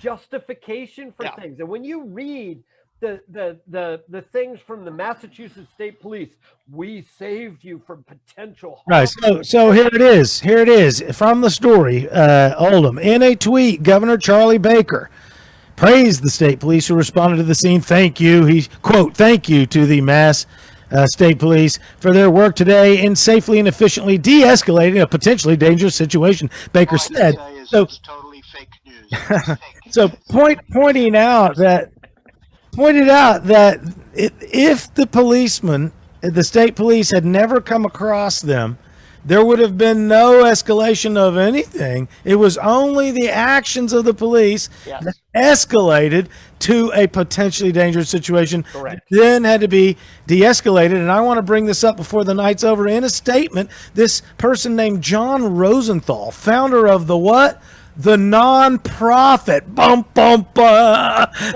C: justification for things. And when you read the things from the Massachusetts State Police, we saved you from potential harm.
A: Right. So here it is. Here it is from the story, Oldham. In a tweet, Governor Charlie Baker praised the state police who responded to the scene. Thank you. He quote, "Thank you to the Mass State Police for their work today in safely and efficiently de-escalating a potentially dangerous situation," Baker said. So
E: it's totally fake news. It's fake.
A: So pointed out that if the policemen, the state police, had never come across them, there would have been no escalation of anything. It was only the actions of the police that escalated to a potentially dangerous situation.
C: Correct.
A: Then had to be de-escalated. And I want to bring this up before the night's over. In a statement, this person named John Rosenthal, founder of the what? the nonprofit,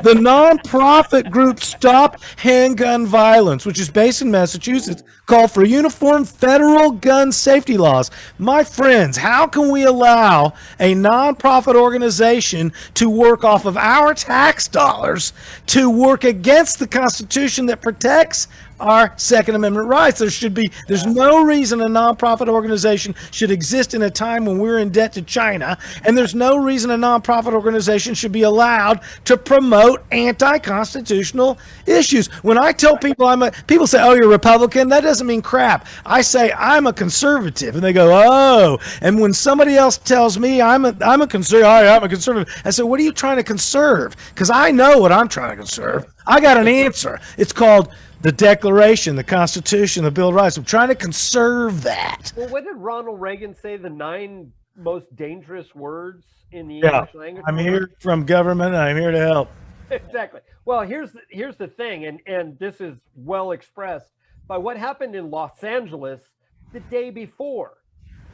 A: the nonprofit group Stop Handgun Violence, which is based in Massachusetts, called for uniform federal gun safety laws. My friends, how can we allow a nonprofit organization to work off of our tax dollars to work against the Constitution that protects our Second Amendment rights? There's no reason a nonprofit organization should exist in a time when we're in debt to China, and there's no reason a nonprofit organization should be allowed to promote anti-constitutional issues. When I tell people people say, "Oh, you're a Republican," that doesn't mean crap. I say I'm a conservative, and they go, "Oh." And when somebody else tells me I'm a conservative, I'm a conservative, I say, "What are you trying to conserve?" Because I know what I'm trying to conserve. I got an answer. It's called the Declaration, the Constitution, the Bill of Rights. I'm trying to conserve that.
C: Well, what did Ronald Reagan say? The 9 most dangerous words in the English language?
A: I'm here from government. I'm here to help.
C: Exactly. Well, here's the thing, and this is well expressed by what happened in Los Angeles the day before.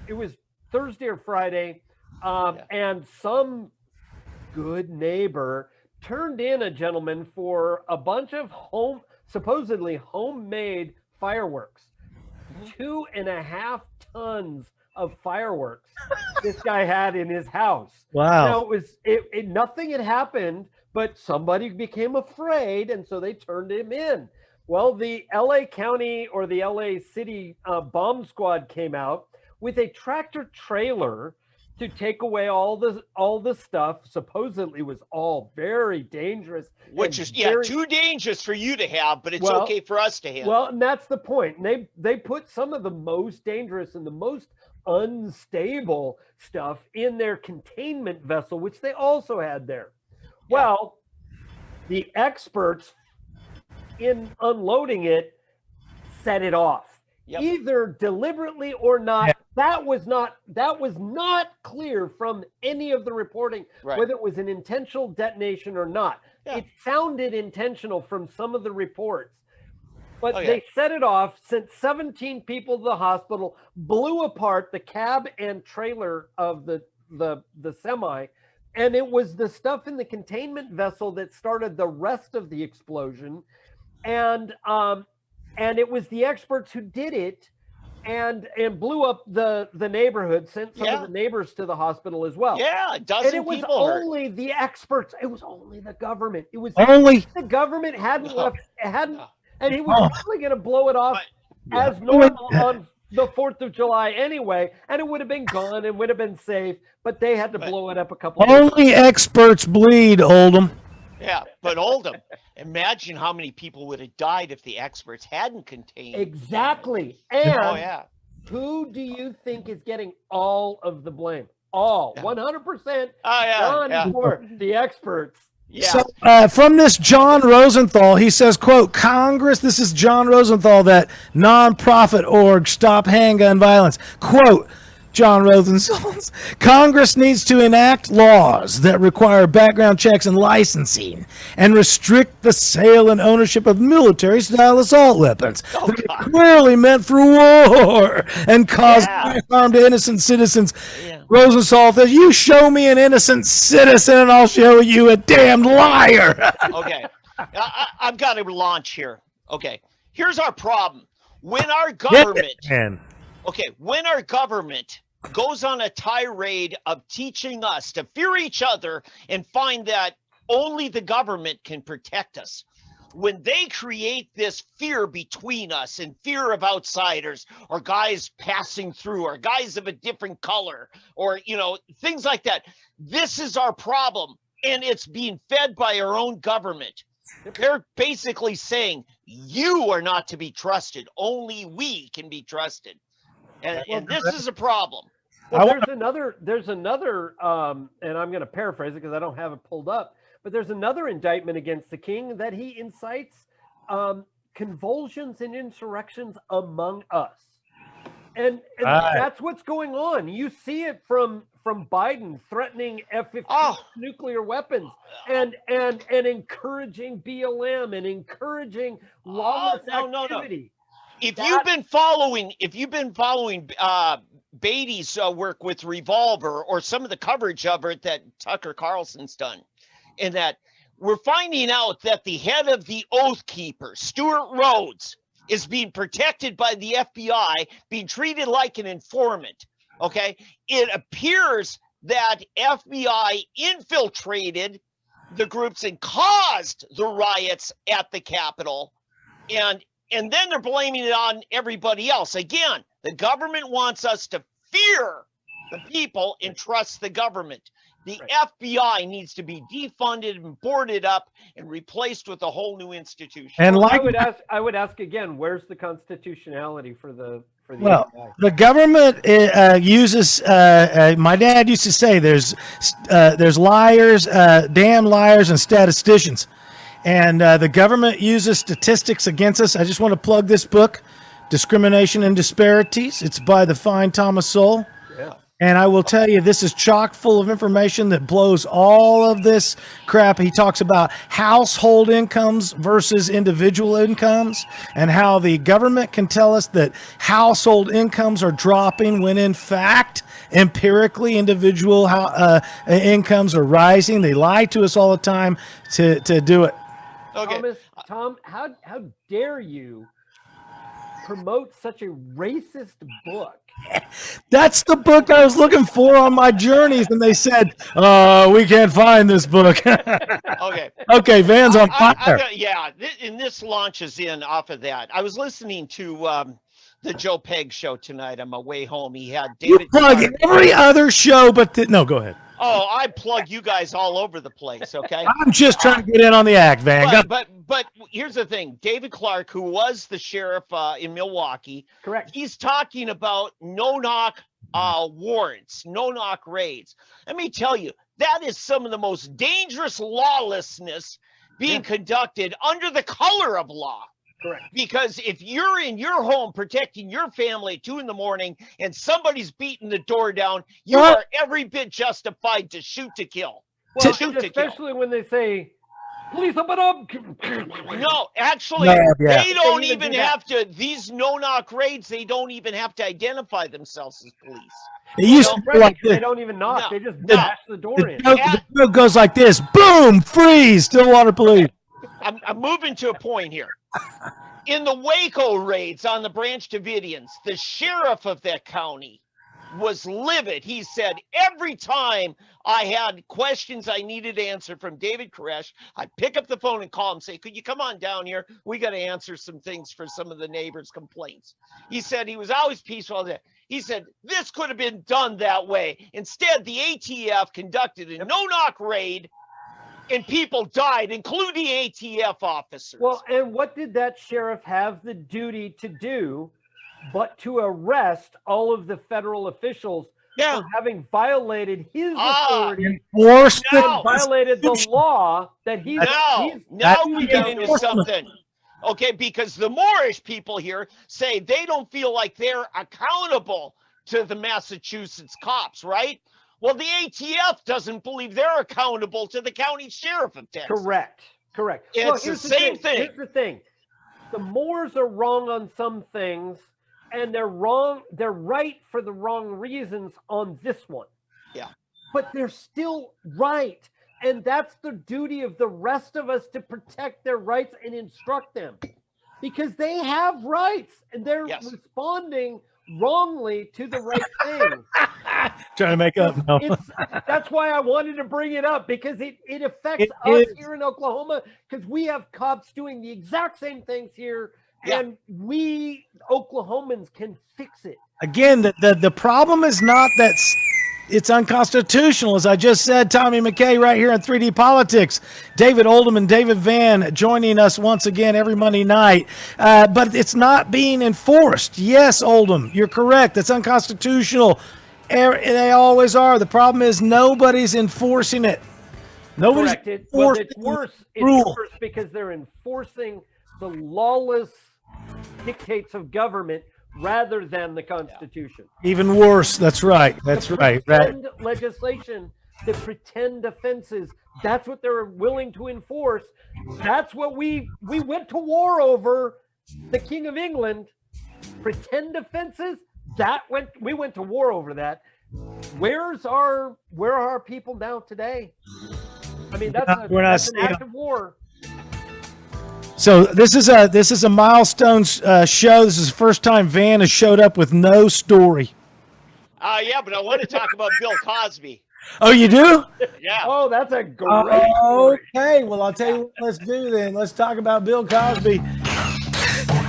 C: It was Thursday or Friday, and some good neighbor turned in a gentleman for a bunch of supposedly homemade fireworks. 2.5 tons of fireworks this guy had in his house.
A: Wow.
C: Now nothing had happened, but somebody became afraid, and so they turned him in. Well, the LA County or the LA City bomb squad came out with a tractor trailer to take away all the stuff. Supposedly was all very dangerous,
B: which is too dangerous for you to have, but it's okay for us to have.
C: Well, and that's the point. And they put some of the most dangerous and the most unstable stuff in their containment vessel, which they also had there. Well, the experts in unloading it set it off. Either deliberately or not. That was not clear from any of the reporting, whether it was an intentional detonation or not. It sounded intentional from some of the reports, but they set it off, sent 17 people to the hospital, blew apart the cab and trailer of the semi, and it was the stuff in the containment vessel that started the rest of the explosion, and it was the experts who did it. And blew up the neighborhood, sent some of the neighbors to the hospital as well.
B: Yeah, a dozen people.
C: And it was only the experts. It was only the government. It was
A: only
C: the government and he was probably going to blow it off as normal on the 4th of July anyway, and it would have been gone and would have been safe. But they had to blow it up a couple.
A: Only experts bleed, Oldham.
B: Yeah, but Oldham, imagine how many people would have died if the experts hadn't contained.
C: Exactly. And who do you think is getting all of the blame? 100% for the experts.
A: So, from this John Rosenthal, he says, quote, Congress, this is John Rosenthal, that nonprofit org, Stop Handgun Violence, quote, John Rosenthal, Congress needs to enact laws that require background checks and licensing and restrict the sale and ownership of military-style assault weapons that are clearly meant for war and cause harm to innocent citizens. Rosenthal says, you show me an innocent citizen and I'll show you a damned liar.
B: Okay. I've got to launch here. Okay. Here's our problem. When our government goes on a tirade of teaching us to fear each other and find that only the government can protect us, when they create this fear between us and fear of outsiders or guys passing through or guys of a different color or, things like that, this is our problem. And it's being fed by our own government. They're basically saying you are not to be trusted. Only we can be trusted. And this is a problem.
C: Well, there's another, and I'm going to paraphrase it because I don't have it pulled up, but there's another indictment against the king that he incites convulsions and insurrections among us. And that's what's going on. You see it from Biden threatening F-15 nuclear weapons and encouraging BLM and encouraging lawless activity.
B: If you've been following Beatty's work with Revolver, or some of the coverage of it that Tucker Carlson's done, in that we're finding out that the head of the Oath Keepers, Stuart Rhodes, is being protected by the FBI, being treated like an informant. Okay. It appears that FBI infiltrated the groups and caused the riots at the Capitol. And then they're blaming it on everybody else. Again, the government wants us to fear the people and trust the government. The FBI needs to be defunded and boarded up and replaced with a whole new institution.
A: And like
C: I would ask again, where's the constitutionality for the
A: well,
C: FBI?
A: the government uses. My dad used to say, "There's liars, damn liars, and statisticians," and the government uses statistics against us. I just want to plug this book, "Discrimination and Disparities." It's by the fine Thomas Sowell.
C: Yeah.
A: And I will tell you, this is chock full of information that blows all of this crap. He talks about household incomes versus individual incomes, and how the government can tell us that household incomes are dropping when in fact, empirically, individual incomes are rising. They lie to us all the time to do it.
B: Okay.
C: Tom, how dare you promote such a racist book?
A: That's the book I was looking for on my journeys, and they said, we can't find this book.
B: Okay.
A: Okay, Van's on fire.
B: And this launches in off of that. I was listening to the Joe Peg show tonight on my way home. He had
A: You
B: David
A: plug
B: Clark.
A: every other show, but no, go ahead.
B: Oh, I plug you guys all over the place, okay?
A: I'm just trying to get in on the act, Van.
B: But here's the thing. David Clark, who was the sheriff in Milwaukee,
C: Correct.
B: he's talking about no-knock warrants, no-knock raids. Let me tell you, that is some of the most dangerous lawlessness being conducted under the color of law.
C: Correct.
B: Because if you're in your home protecting your family at 2 a.m. and somebody's beating the door down, you are every bit justified to shoot to kill.
C: Well,
B: Shoot to
C: especially when they say, "Please open up."
B: No, actually, they don't even have to. These no-knock raids, they don't even have to identify themselves as police.
A: It used to be like
C: They
A: this.
C: don't even knock.
B: No,
C: They just
B: no.
C: bash the door in.
A: The joke goes like this. Boom, freeze, Stillwater Police.
B: I'm moving to a point here. In the Waco raids on the Branch Davidians, the sheriff of that county was livid. He said, every time I had questions I needed to answer from David Koresh, I'd pick up the phone and call him, say, could you come on down here? We got to answer some things for some of the neighbors' complaints. He said he was always peaceful. He said, this could have been done that way. Instead, the ATF conducted a no-knock raid, and people died, including ATF officers.
C: Well, and what did that sheriff have the duty to do but to arrest all of the federal officials for having violated his authority and violated the law that he's...
B: Now we get into something. Okay, because the Moorish people here say they don't feel like they're accountable to the Massachusetts cops, right? Well, the ATF doesn't believe they're accountable to the county sheriff of Texas.
C: Correct.
B: It's the same thing.
C: Here's the thing. The Moors are wrong on some things, and they're wrong. They're right for the wrong reasons on this one.
B: Yeah.
C: But they're still right. And that's the duty of the rest of us, to protect their rights and instruct them. Because they have rights, and they're responding wrongly to the right thing.
A: Trying to make up. No.
C: That's why I wanted to bring it up, because it affects us here in Oklahoma, because we have cops doing the exact same things here, and we Oklahomans can fix it.
A: Again, the problem is not that it's unconstitutional. As I just said, Tommy McKay right here on 3D Politics. David Oldham and David Van joining us once again every Monday night. But it's not being enforced. Yes, Oldham, you're correct. It's unconstitutional. They always are. The problem is nobody's enforcing it. Nobody's
C: enforcing it. But it's worse. It's worse because they're enforcing the lawless dictates of government rather than the Constitution.
A: Even worse. That's right. That's right.
C: Legislation, the pretend offenses, that's what they're willing to enforce. That's what we went to war over. The King of England, pretend offenses, we went to war over that. Where are our people now today? I mean, that's an act of war.
A: So this is a milestone show. This is the first time Van has showed up with no story.
B: Yeah, but I want to talk about Bill Cosby.
A: Oh, you do?
B: Yeah.
C: Oh, that's a great story.
A: Okay, well, I'll tell you what let's do then. Let's talk about Bill Cosby.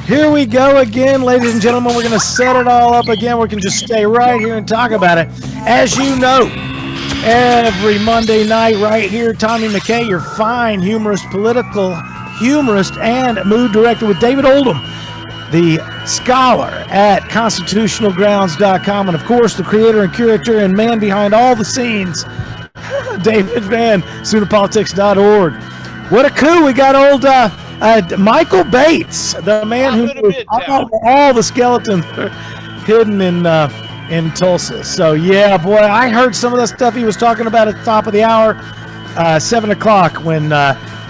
A: Here we go again, ladies and gentlemen. We're going to set it all up again. We can just stay right here and talk about it. As you know, every Monday night right here, Tommy McKay, your fine, humorous, political humorist and mood director with David Oldham, the scholar at constitutionalgrounds.com, and of course the creator and curator and man behind all the scenes, David Van, SoonerPolitics.org. What a coup. We got old Michael Bates, the man who all the skeletons are hidden in Tulsa. So yeah, boy, I heard some of the stuff he was talking about at the top of the hour, 7 o'clock, when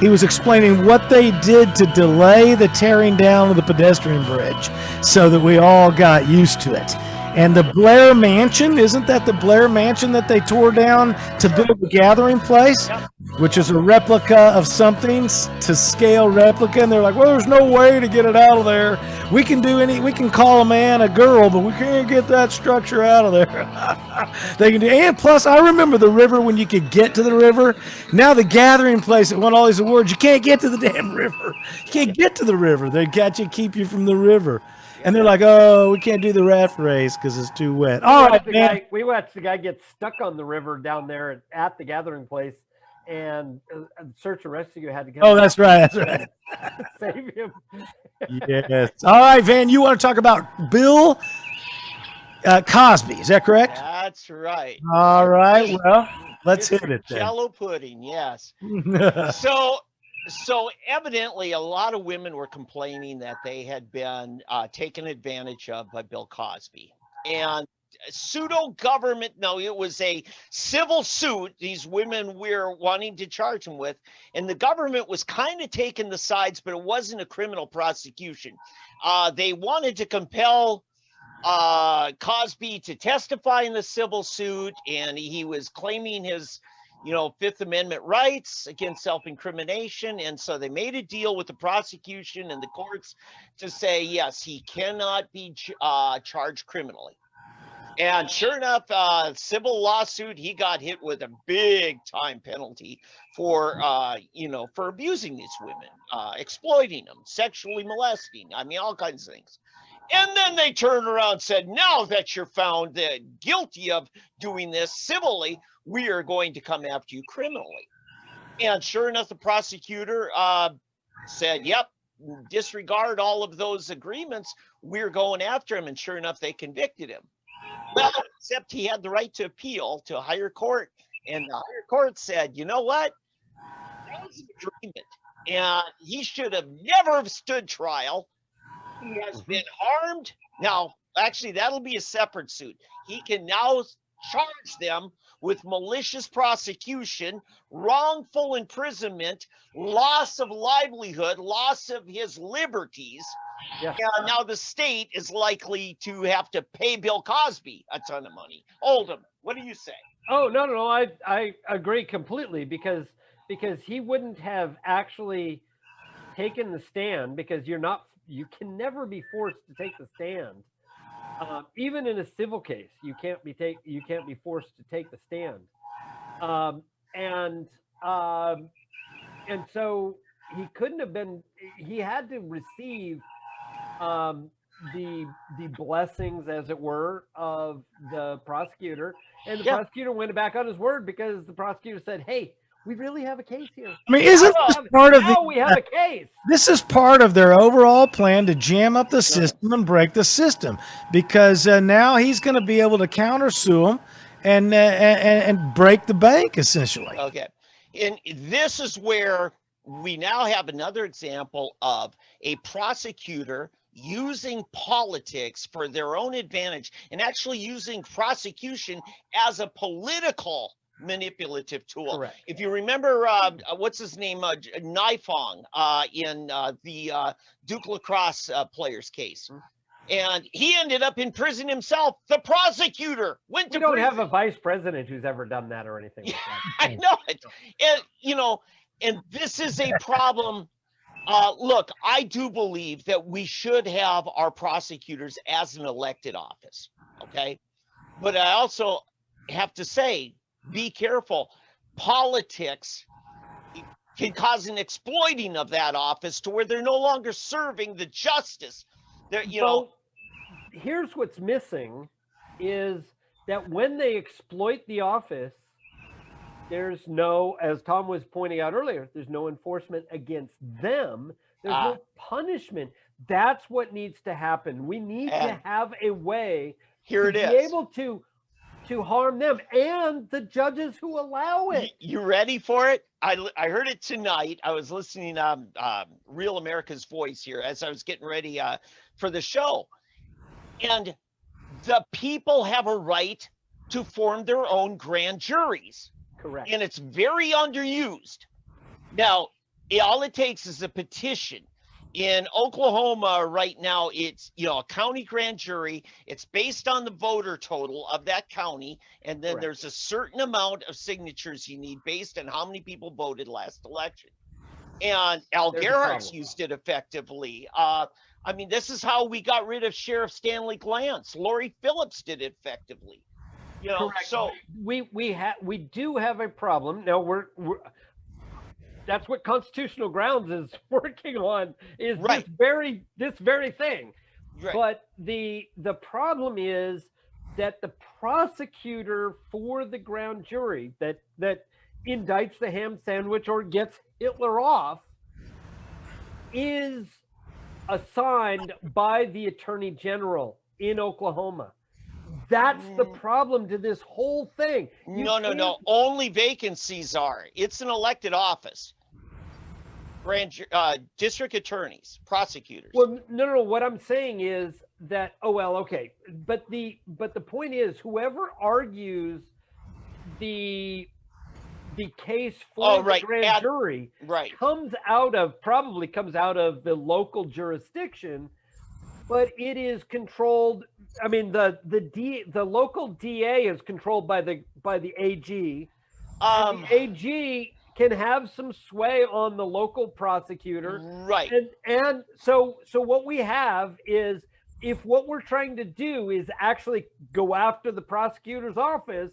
A: he was explaining what they did to delay the tearing down of the pedestrian bridge so that we all got used to it. And the Blair Mansion, isn't that the Blair Mansion that they tore down to build the gathering place, which is a replica of something, to scale replica? And they're like, well, there's no way to get it out of there. We can call a man a girl, but we can't get that structure out of there. They can do, and plus, I remember the river when you could get to the river. Now the gathering place that won all these awards, you can't get to the damn river. You can't get to the river. They got you, keep you from the river. And they're like, oh, we can't do the raft race because it's too wet. All right, man.
C: We watched the guy get stuck on the river down there at the gathering place, and search and rescue had to come.
A: Oh, that's right. That's right.
C: Save him.
A: Yes. All right, Van, you want to talk about Bill Cosby. Is that correct?
B: That's right.
A: All right. Well, let's hit it then.
B: Jello pudding, yes. So evidently, a lot of women were complaining that they had been taken advantage of by Bill Cosby. And pseudo-government, no, it was a civil suit these women were wanting to charge him with. And the government was kind of taking the sides, but it wasn't a criminal prosecution. They wanted to compel Cosby to testify in the civil suit, and he was claiming his Fifth Amendment rights against self-incrimination. And so they made a deal with the prosecution and the courts to say, yes, he cannot be charged criminally. And sure enough, civil lawsuit, he got hit with a big time penalty for abusing these women, exploiting them, sexually molesting, all kinds of things. And then they turned around and said, now that you're found guilty of doing this civilly, we are going to come after you criminally. And sure enough, the prosecutor said, yep, disregard all of those agreements. We're going after him. And sure enough, they convicted him. Well, except he had the right to appeal to a higher court. And the higher court said, you know what? That was an agreement. And he should have never stood trial. He has been harmed. Now, actually, that'll be a separate suit. He can now charge them with malicious prosecution, wrongful imprisonment, loss of livelihood, loss of his liberties. Yeah. And now the state is likely to have to pay Bill Cosby a ton of money. Oldham, what do you say?
C: Oh, no. I agree completely because he wouldn't have actually taken the stand, because you can never be forced to take the stand. Even in a civil case, you can't be forced to take the stand, and so he couldn't have been. He had to receive the blessings, as it were, of the prosecutor, and the prosecutor went back on his word, because the prosecutor said, "Hey, we really have a case here."
A: I mean, isn't this part of
C: we have a case?
A: This is part of their overall plan to jam up the system and break the system, because now he's going to be able to countersue them and break the bank, essentially.
B: Okay. And this is where we now have another example of a prosecutor using politics for their own advantage, and actually using prosecution as a political manipulative tool.
C: Correct.
B: If you remember, what's his name, Nifong, in the Duke lacrosse players case. And he ended up in prison himself. The prosecutor went to
C: We don't
B: prison.
C: have a vice president who's ever done that or anything like that.
B: I know it. And, and this is a problem. Look, I do believe that we should have our prosecutors as an elected office. Okay. But I also have to say, be careful. Politics can cause an exploiting of that office to where they're no longer serving the justice.
C: Here's what's missing is that when they exploit the office, there's no, as Tom was pointing out earlier, there's no enforcement against them. There's no punishment. That's what needs to happen. We need to have a way
B: to
C: be able to harm them and the judges who allow it.
B: You ready for it? I heard it tonight. I was listening Real America's Voice here as I was getting ready for the show. And the people have a right to form their own grand juries.
C: Correct.
B: And it's very underused. Now, all it takes is a petition. In Oklahoma right now, it's, a county grand jury. It's based on the voter total of that county. And then there's a certain amount of signatures you need based on how many people voted last election. And Al Gerhardt's used it effectively. This is how we got rid of Sheriff Stanley Glantz. Lori Phillips did it effectively.
C: Correct.
B: So
C: we do have a problem. Now we're that's what Constitutional Grounds is working on, is this very thing.
B: Right.
C: But the problem is that the prosecutor for the grand jury that indicts the ham sandwich or gets Hitler off is assigned by the Attorney General in Oklahoma. That's the problem to this whole thing.
B: No. Only vacancies are. It's an elected office. District attorneys, prosecutors.
C: Well, no. What I'm saying is that, okay. But the point is, whoever argues the case for the grand jury probably comes out of the local jurisdiction, but it is controlled. I mean, the local DA is controlled by the AG. And the AG can have some sway on the local prosecutor.
B: Right.
C: And so what we have is, if what we're trying to do is actually go after the prosecutor's office,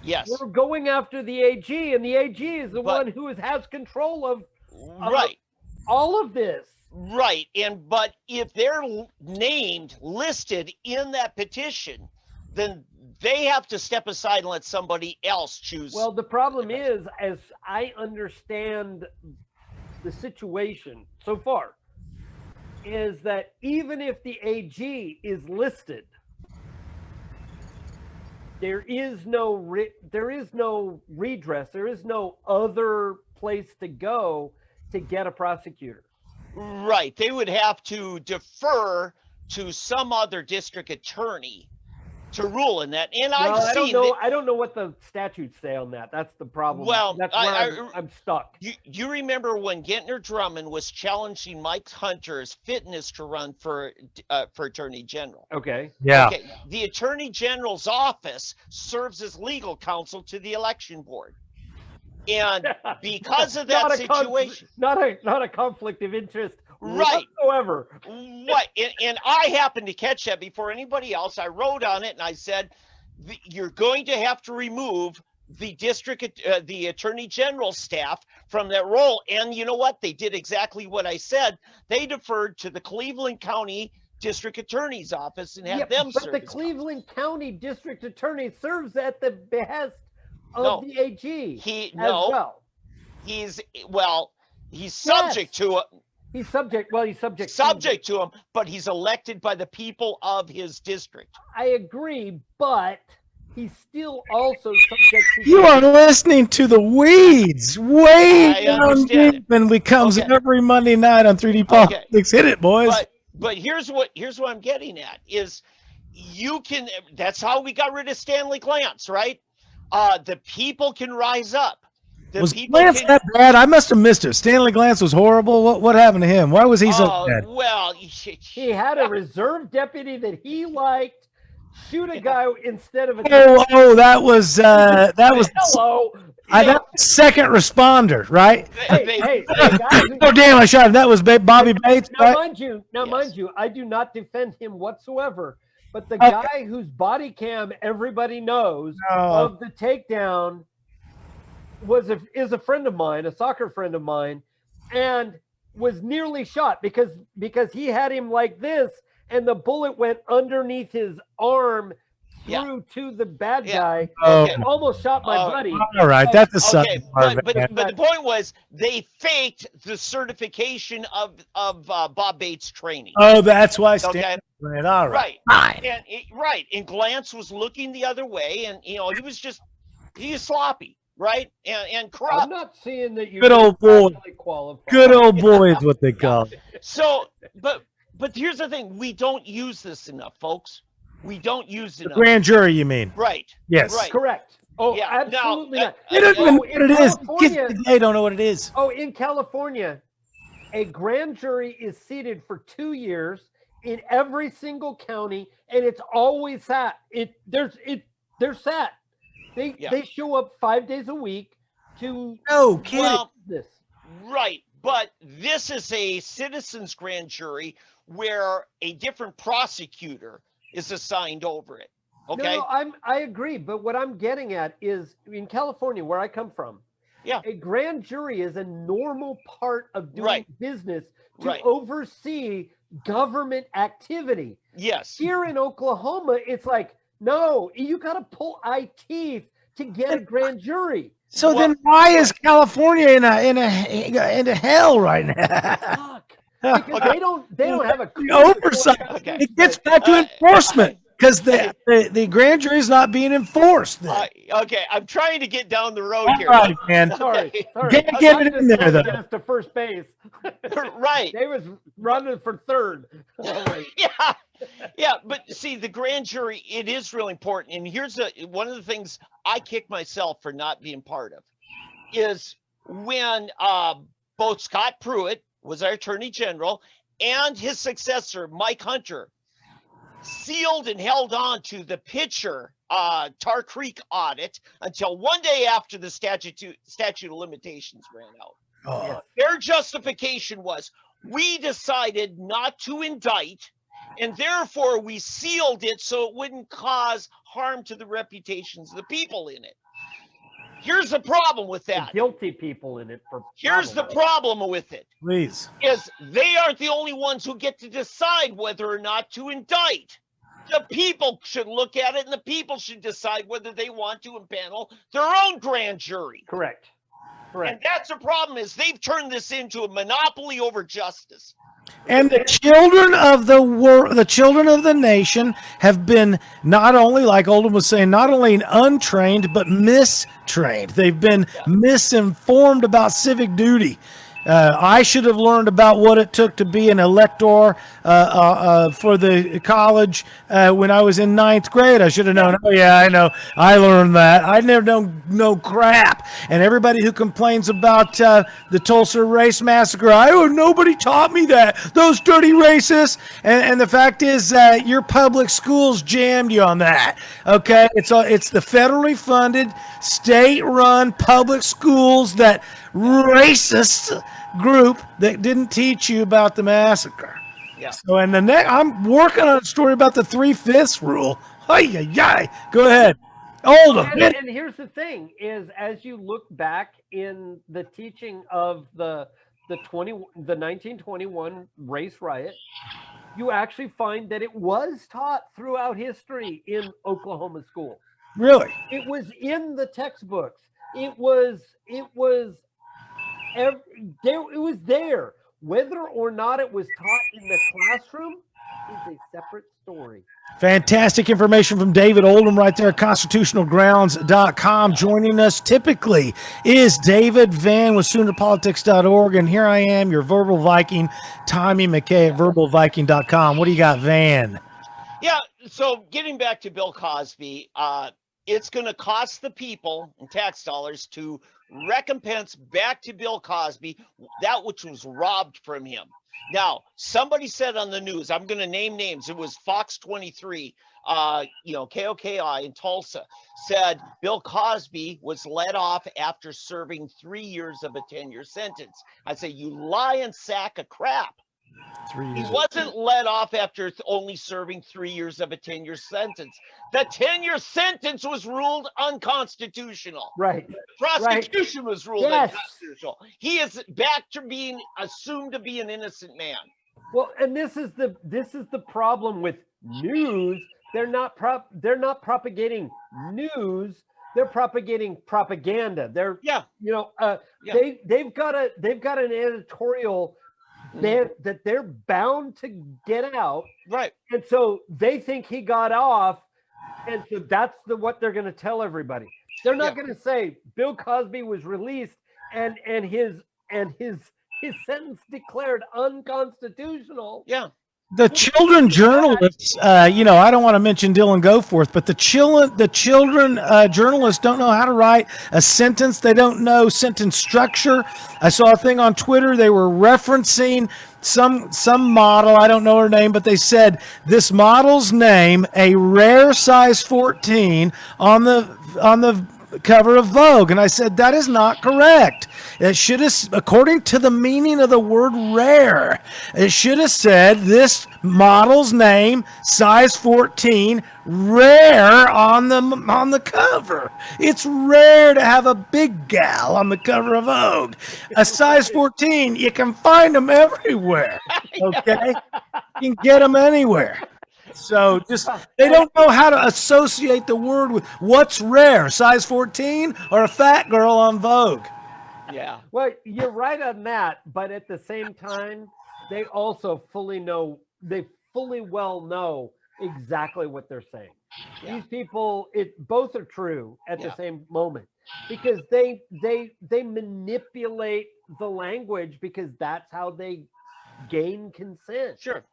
B: yes,
C: we're going after the AG, and the AG is the one who has control of all of this.
B: Right. But if they're listed in that petition, then they have to step aside and let somebody else choose.
C: Well, the problem is, as I understand the situation so far, is that even if the AG is listed, there is no redress. There is no other place to go to get a prosecutor.
B: Right. They would have to defer to some other district attorney to rule in that. And I
C: don't know what the statutes say on that. That's the problem.
B: Well,
C: that's where I'm stuck.
B: You remember when Gentner Drummond was challenging Mike Hunter's fitness to run for Attorney General?
C: Okay.
A: Yeah.
B: Okay. The Attorney General's office serves as legal counsel to the election board. And because of that situation,
C: not a conflict of interest whatsoever.
B: Right. And I happened to catch that before anybody else. I wrote on it and I said, you're going to have to remove the Attorney General staff from that role. And you know what? They did exactly what I said. They deferred to the Cleveland County District Attorney's office and had them serve.
C: But the Cleveland County District Attorney serves at the behest of the AG.
B: He's subject to it.
C: He's subject
B: to him, but he's elected by the people of his district.
C: I agree, but he's still also subject to.
A: You are listening to the weeds way down deep, and we comes every Monday night on 3D Politics. Hit it, boys.
B: But here's what I'm getting at is that's how we got rid of Stanley Glantz, right? The people can rise up.
A: Was
B: people
A: Glance
B: can-
A: that bad? I must have missed it. Stanley Glance was horrible. What happened to him? Why was he so bad?
B: Well,
C: He had a reserve deputy that he liked shoot a guy instead of a
A: That was
C: hello.
A: that was second responder, right?
C: Hey, the guy who,
A: Oh damn! I shot him. That was Bobby Bates,
C: now
A: right?
C: mind you, I do not defend him whatsoever. But the
A: Okay.
C: guy whose body cam everybody knows
A: Oh.
C: of the takedown is a friend of mine, a soccer friend of mine, and was nearly shot because he had him like this, and the bullet went underneath his arm through to the bad guy.
A: Oh.
C: And almost shot my buddy.
A: All right, that's a sudden
B: Okay,
A: part,
B: but
A: man.
B: the point was they faked the certification of Bob Bates' training.
A: Oh, that's why Stanley
B: Okay.
A: went. All right.
B: Right. And Glance was looking the other way, and he was sloppy, right? And corrupt.
C: I'm not seeing that you
A: Good old boy.
C: actually qualify.
A: Good old boy is what they call it.
B: So, but here's the thing: we don't use this enough, folks. We don't use it enough.
A: Grand jury, you mean?
B: Right.
A: Yes.
B: Right.
C: Correct. Oh,
B: Yeah,
C: absolutely
B: now,
C: not.
A: They don't even know what it is.
C: California-
A: Kids today don't know what it is.
C: Oh, in California, a grand jury is seated for 2 years in every single county, and it's always sat. They're sat. They show up 5 days a week to
A: No kidding.
B: Well,
C: this.
B: right. But this is a citizens grand jury where a different prosecutor is assigned over it. Okay.
C: No, I agree, but what I'm getting at is in California, where I come from, a grand jury is a normal part of doing business to oversee government activity.
B: Yes.
C: Here in Oklahoma, it's like, no, you got to pull eye teeth to get a grand jury.
A: So then why is California in hell right now?
C: Fuck. Because they don't have a
A: Oversight.
B: Okay.
A: It gets back to enforcement because the grand jury is not being enforced. Then.
B: Okay, I'm trying to get down the road here.
A: All right, man.
C: Sorry.
A: Get it in there, though.
C: Get us to first base.
B: Right.
C: They was running for third.
B: Yeah, but see, the grand jury, it is really important. And here's one of the things I kick myself for not being part of is when both Scott Pruitt was our attorney general and his successor, Mike Hunter, sealed and held on to the Pitcher Tar Creek audit until one day after the statute of limitations ran out.
A: Oh.
B: Their justification was, we decided not to indict, and therefore we sealed it so it wouldn't cause harm to the reputations of the people in it. Here's the problem with that.
C: The guilty people in it.
B: Here's the problem with it.
A: Please.
B: Is they aren't the only ones who get to decide whether or not to indict. The people should look at it, and the people should decide whether they want to impanel their own grand jury.
C: Correct.
B: And that's the problem, is they've turned this into a monopoly over justice.
A: And the children of the world, the children of the nation have been not only, like Oldham was saying, not only untrained, but mistrained. They've been misinformed about civic duty. I should have learned about what it took to be an elector for the college when I was in 9th grade. I should have known. Oh, yeah, I know. I learned that. I never known no crap. And everybody who complains about the Tulsa race massacre, nobody taught me that. Those dirty racists. And the fact is your public schools jammed you on that. Okay? It's the federally funded, state-run public schools that racist group that didn't teach you about the massacre.
B: Yeah.
A: So, and I'm working on a story about the 3/5 rule. Go ahead. Oldham.
C: And here's the thing: is as you look back in the teaching of the 1921 race riot, you actually find that it was taught throughout history in Oklahoma schools.
A: Really?
C: It was in the textbooks. It was there. Whether or not it was taught in the classroom is a separate story.
A: Fantastic information from David Oldham right there at constitutionalgrounds.com. Joining us typically is David Van with SoonerPolitics.org. And here I am, your verbal Viking, Tommy McKay at verbalviking.com. What do you got, Van?
B: Yeah, so getting back to Bill Cosby, it's going to cost the people and tax dollars to recompense back to Bill Cosby that which was robbed from him. Now, somebody said on the news, I'm going to name names. It was Fox 23, KOKI in Tulsa, said Bill Cosby was let off after serving 3 years of a 10-year sentence. I say, you lying sack of crap.
A: 3 years.
B: He wasn't let off after only serving 3 years of a 10-year sentence. The 10-year sentence was ruled unconstitutional.
C: Right.
B: Prosecution was ruled
C: Yes.
B: unconstitutional. He is back to being assumed to be an innocent man.
C: Well, and this is the problem with news. They're not propagating news. They're propagating propaganda. They're they've got an editorial that they're bound to get out,
B: right?
C: And so they think he got off, and so that's what they're going to tell everybody. They're not going to say Bill Cosby was released and his sentence declared unconstitutional.
B: Yeah.
A: The children journalists, I don't want to mention Dylan Goforth, but the children journalists don't know how to write a sentence. They don't know sentence structure. I saw a thing on Twitter. They were referencing some model. I don't know her name, but they said this model's name, a rare size 14 on the cover of Vogue. And I said, that is not correct. It should have, according to the meaning of the word rare, it should have said this model's name, size 14, rare on the cover. It's rare to have a big gal on the cover of Vogue. A size 14, you can find them everywhere. Okay? You can get them anywhere. So they don't know how to associate the word with what's rare, size 14 or a fat girl on Vogue.
B: Yeah.
C: Well, you're right on that, but at the same time, they also fully well know exactly what they're saying. Yeah. These people, both are true at the same moment, because they manipulate the language because that's how they gain consent.
B: Sure.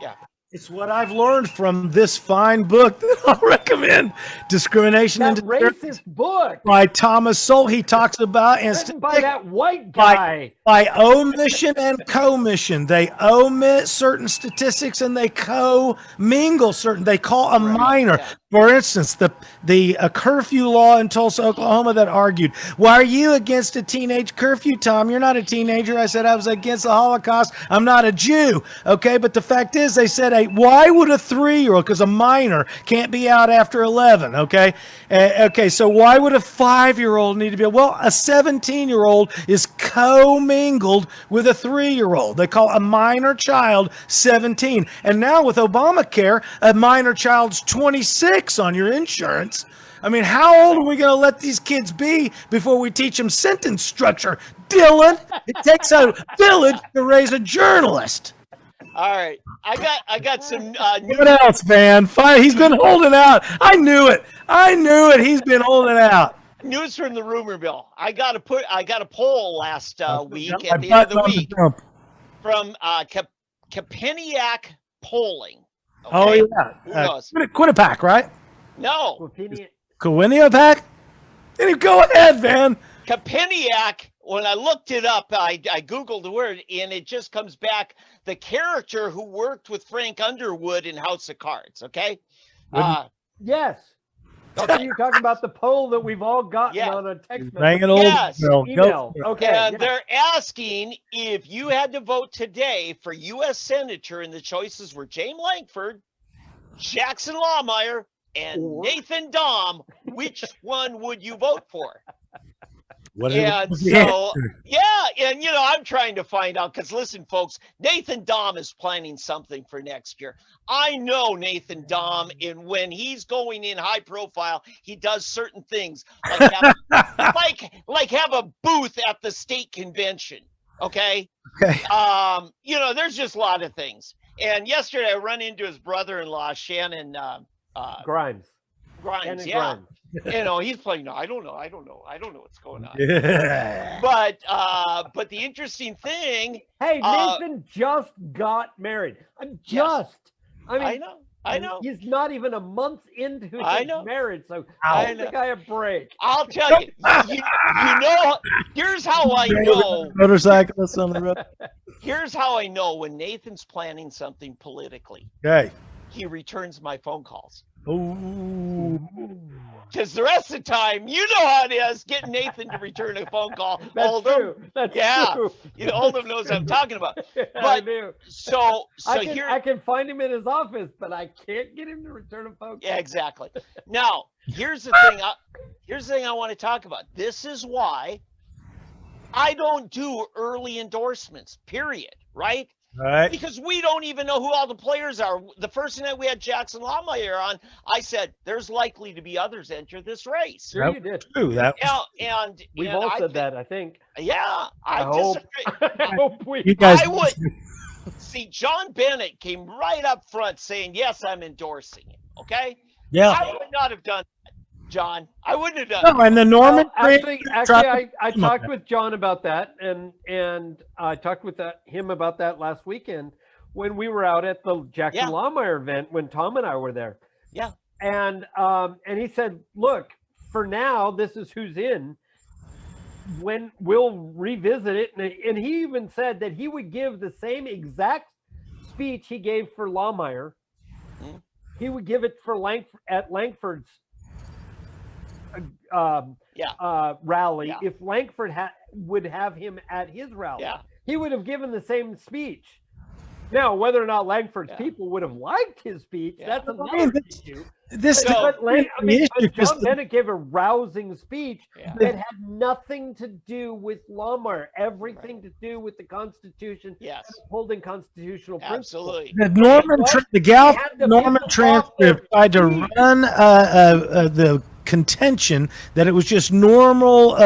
B: Yeah.
A: It's what I've learned from this fine book that I'll recommend, Discrimination
C: that
A: and
C: racist book
A: by Thomas Sowell. He talks about
C: written by that white guy.
A: By omission and commission. They omit certain statistics and they co-mingle certain. They call a minor. Yeah. For instance, the curfew law in Tulsa, Oklahoma that argued, why are you against a teenage curfew, Tom? You're not a teenager. I said I was against the Holocaust. I'm not a Jew. Okay, but the fact is they said, why would a 3-year-old, because a minor can't be out after 11, okay? Okay, so why would a 5-year-old need to be? Well, a 17-year-old is co-mingled with a 3-year-old. They call a minor child 17. And now with Obamacare, a minor child's 26 on your insurance. I mean, how old are we going to let these kids be before we teach them sentence structure? Dylan, it takes a village to raise a journalist.
B: All right, I got some.
A: What else, man? Fine, he's been holding out. I knew it. He's been holding out.
B: News from the rumor mill. I got a poll last week at the end of the week from Kapeniak Polling. Okay?
A: Oh yeah,
B: who knows?
A: Quinnipiac, right?
B: No.
A: Quinnipiac? Go ahead, man.
B: Kapeniak. When I looked it up, I Googled the word, and it just comes back, the character who worked with Frank Underwood in House of Cards, okay?
C: Yes. Okay. You're talking about the poll that we've all gotten on a text message.
B: Yes.
C: Email. Okay.
B: And they're asking if you had to vote today for U.S. Senator, and the choices were James Lankford, Jackson Lawmeyer, and Nathan Dahm, which one would you vote for? And so, and I'm trying to find out, because listen, folks, Nathan Dahm is planning something for next year. I know Nathan Dahm, and when he's going in high profile, he does certain things like have a booth at the state convention. Okay. There's just a lot of things. And yesterday I run into his brother-in-law, Shannon
C: Grimes.
B: Grimes, he's playing. I don't know what's going on.
A: Yeah.
B: But the interesting thing.
C: Hey, Nathan just got married. I
B: I know.
C: He's not even a month into his marriage, so
B: I
C: give the guy a break.
B: I'll tell you, you know, here's how I know.
A: Motorcyclists on the road.
B: Here's how I know when Nathan's planning something politically.
A: Okay.
B: He returns my phone calls.
A: Ooh.
B: Because the rest of the time, you know how it is getting Nathan to return a phone call.
C: That's true. That's true.
B: You know, Oldham knows what I'm talking about. But
C: I do.
B: So
C: I can find him in his office, but I can't get him to return a phone call.
B: Yeah, exactly. Now, here's the thing. Here's the thing I want to talk about. This is why I don't do early endorsements. Period. Right?
A: Right.
B: Because we don't even know who all the players are. The first night we had Jackson Lawmeyer on, I said there's likely to be others enter this race.
C: Sure, you did.
A: True. That.
B: And
C: we've all said that, I think.
B: Yeah, I
C: hope.
B: disagree.
C: I hope we.
A: You guys.
B: I would see. John Bennett came right up front saying, "Yes, I'm endorsing it." Okay.
A: Yeah.
B: I would not have done that, John. I wouldn't have done.
A: No, and the Norman.
C: Actually, I talked with John about that, and I talked with him about that last weekend when we were out at the Jackson Lawmeyer event when Tom and I were there.
B: Yeah.
C: And he said, "Look, for now, this is who's in. When we'll revisit it," and he even said that he would give the same exact speech he gave for Lawmeyer. He would give it for Langford's rally. If Langford would have him at his rally, he would have given the same speech. Now, whether or not Langford's people would have liked his speech, that's another issue. John Bennett gave a rousing speech that had nothing to do with Lawmeyer, everything to do with the Constitution, holding constitutional principles.
B: Absolutely.
A: The Norman transcript tried to run the contention that it was just normal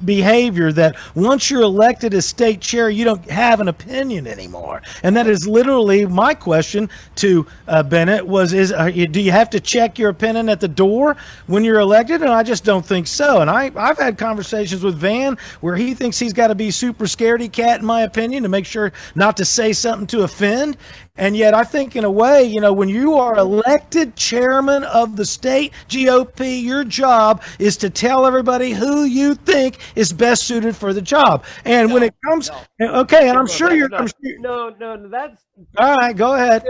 A: behavior, that once you're elected as state chair, you don't have an opinion anymore. And that is literally my question to Bennett was, do you have to check your opinion at the door when you're elected? And I just don't think so. And I've had conversations with Van where he thinks he's got to be super scaredy cat, in my opinion, to make sure not to say something to offend. And yet I think in a way, you know, when you are elected chairman of the state GOP, your job is to tell everybody who you think is best suited for the job. And when it comes, okay, and I'm sure you're.
C: No, that's
A: all right. Go ahead.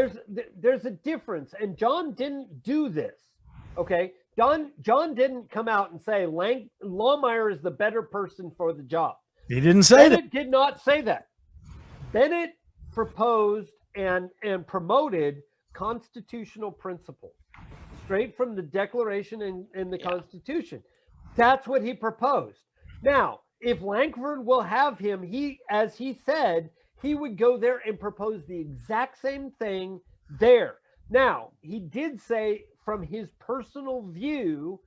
C: There's a difference, and John didn't do this. Okay, John didn't come out and say Lawmeyer is the better person for the job.
A: He didn't say that.
C: Bennett did not say that. Bennett proposed and promoted constitutional principles straight from the Declaration and the Constitution. That's what he proposed. Now, if Langford will have him, as he said, he would go there and propose the exact same thing there. Now, he did say from his personal view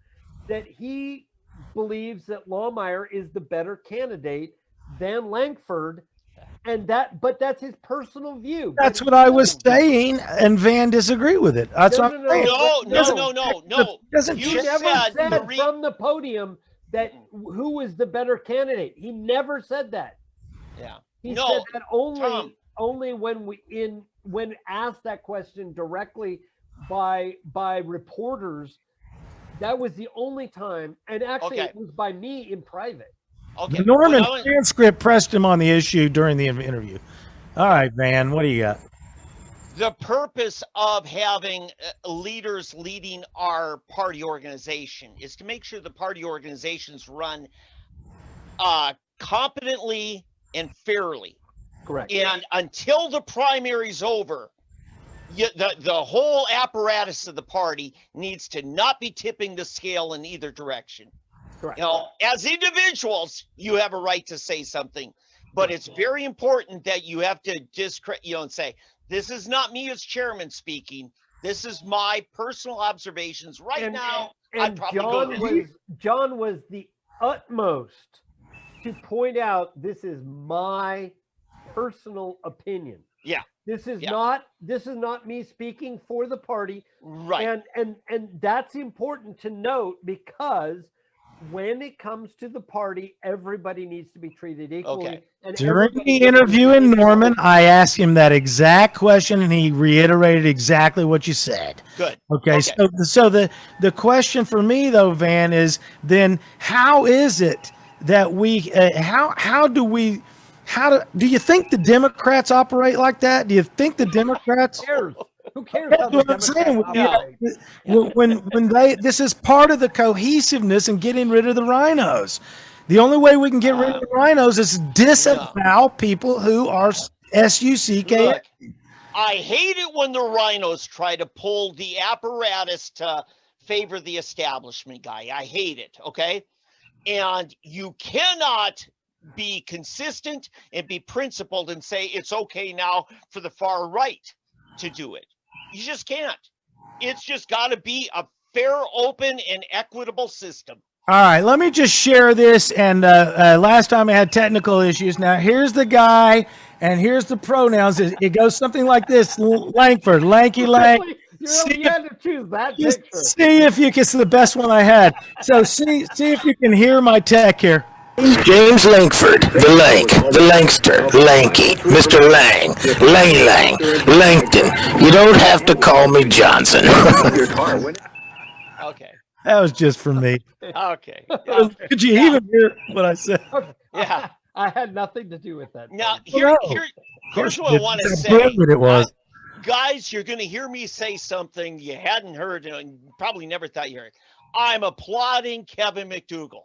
C: that he believes that Lawmeyer is the better candidate than Langford. But that's his personal view.
A: That's what I was saying, and Van disagreed with it. That's what I'm saying.
B: No.
C: You never said from the podium that who was the better candidate. He never said that.
B: Yeah.
C: He said that only when asked that question directly by reporters. That was the only time, and actually it was by me in private.
B: Okay.
A: The Norman transcript pressed him on the issue during the interview. All right, Van, what do you got?
B: The purpose of having leaders leading our party organization is to make sure the party organizations run competently and fairly.
C: Correct.
B: And until the primary's over, the whole apparatus of the party needs to not be tipping the scale in either direction.
C: Correct.
B: You know, as individuals, you have a right to say something, but it's very important that you have to and say, this is not me as chairman speaking. This is my personal observations now.
C: And John was the utmost to point out, this is my personal opinion.
B: Yeah.
C: This is not me speaking for the party.
B: Right.
C: And that's important to note, because when it comes to the party, everybody needs to be treated equally.
B: Okay.
C: And
A: During
C: everybody
A: the interview in
C: needs to be
A: Norman,
C: equal.
A: I asked him that exact question, and he reiterated exactly what you said.
B: Good.
A: Okay, so the question for me though, Van, is then how is it that we do you think the Democrats operate like that? Do you think the Democrats?
C: Who cares? Who cares
A: That's
C: how the
A: what I'm saying.
C: Democrats operate?
A: When this is part of the cohesiveness and getting rid of the rhinos. The only way we can get rid of the rhinos is disavow people who are SUCK.
B: Look, I hate it when the rhinos try to pull the apparatus to favor the establishment guy. I hate it, okay? And you cannot be consistent and be principled and say it's okay now for the far right to do it. You just can't. It's just got to be a fair, open, and equitable system.
A: All right, let me just share this. And last time I had technical issues. Now here's the guy, and here's the pronouns. It goes something like this: Langford, lanky lang.
C: Really? You had to choose that
A: Just
C: picture.
A: see if you can. It's the best one I had. So see if you can hear my tech here.
F: James Langford, the Lank, the Langster, Lanky, Mr. Lang, Lang, Langton. You don't have to call me Johnson.
B: Okay.
A: That was just for me.
B: Okay.
A: Could you even hear what I said?
B: Yeah.
C: I had nothing to do with that.
B: Now,
A: No.
B: here's what I want to say.
A: But it was.
B: Guys, you're going to hear me say something you hadn't heard and probably never thought you heard. I'm applauding Kevin McDougal.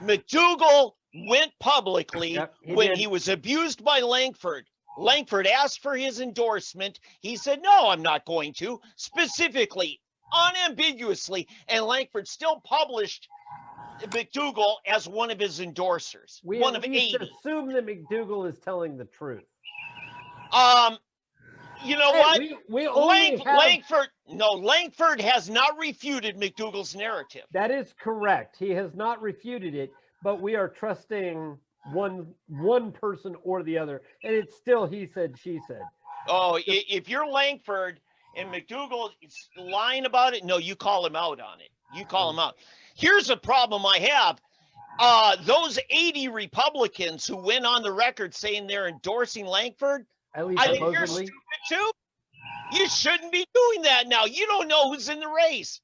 B: McDougal went publicly when he was abused by Langford. Langford asked for his endorsement. He said, no, I'm not going to, specifically, unambiguously, and Langford still published McDougal as one of his endorsers, one of 80.
C: Assume that McDougal is telling the truth.
B: You know what? Langford has not refuted McDougal's narrative.
C: That is correct. He has not refuted it, but we are trusting one person or the other, and it's still he said, she said.
B: Oh, if you're Langford and McDougal is lying about it, no, you call him out on it. You call him out. Here's a problem I have. Those 80 Republicans who went on the record saying they're endorsing Langford,
C: At least
B: I think you're
C: supposedly.
B: stupid too. You shouldn't be doing that now. You don't know who's in the race.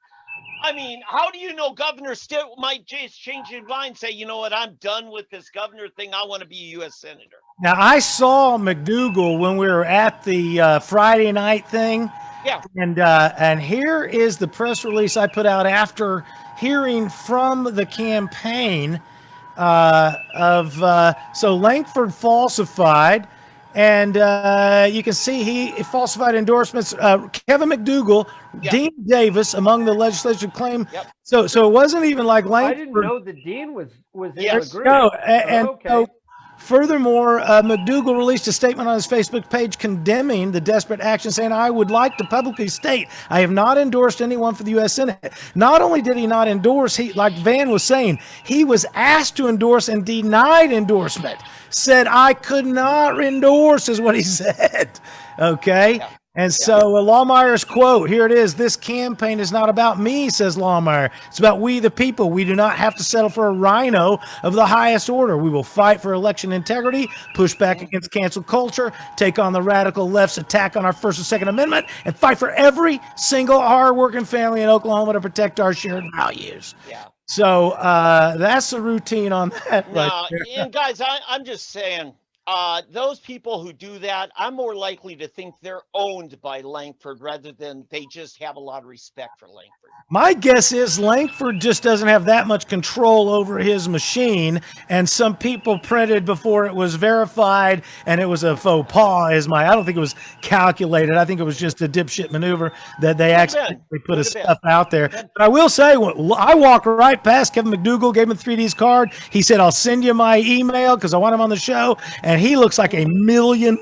B: I mean, how do you know Governor Stitt might just change his mind and say, you know what, I'm done with this governor thing. I want to be a U.S. Senator.
A: Now, I saw McDougal when we were at the Friday night thing.
B: Yeah.
A: And here is the press release I put out after hearing from the campaign so Langford falsified. And you can see he falsified endorsements. Kevin McDougal, Dean Davis among the legislature claim.
B: Yep.
A: So it wasn't even like Langford.
C: I didn't know the dean was in
B: Yes.
C: the group.
A: No, and
C: okay.
A: so furthermore, McDougal released a statement on his Facebook page condemning the desperate action, saying, I would like to publicly state I have not endorsed anyone for the U.S. Senate. Not only did he not endorse, he, like Van was saying, he was asked to endorse and denied endorsement. Said, I could not endorse is what he said. Okay.
B: Yeah.
A: And so Lawmeyer's quote, here it is, this campaign is not about me, says Lawmeyer. It's about we the people. We do not have to settle for a rhino of the highest order. We will fight for election integrity, push back against cancel culture, take on the radical left's attack on our First and Second Amendment, and fight for every single hardworking family in Oklahoma to protect our shared values.
B: Yeah.
A: So that's the routine on that.
B: Now, and guys, I'm just saying, those people who do that, I'm more likely to think they're owned by Langford rather than they just have a lot of respect for Langford.
A: My guess is Langford just doesn't have that much control over his machine, and some people printed before it was verified, and it was a faux pas. I don't think it was calculated. I think it was just a dipshit maneuver that they accidentally put his stuff out there. But I will say, I walked right past Kevin McDougal, gave him 3D's card. He said, I'll send you my email because I want him on the show, and he looks like $1 million.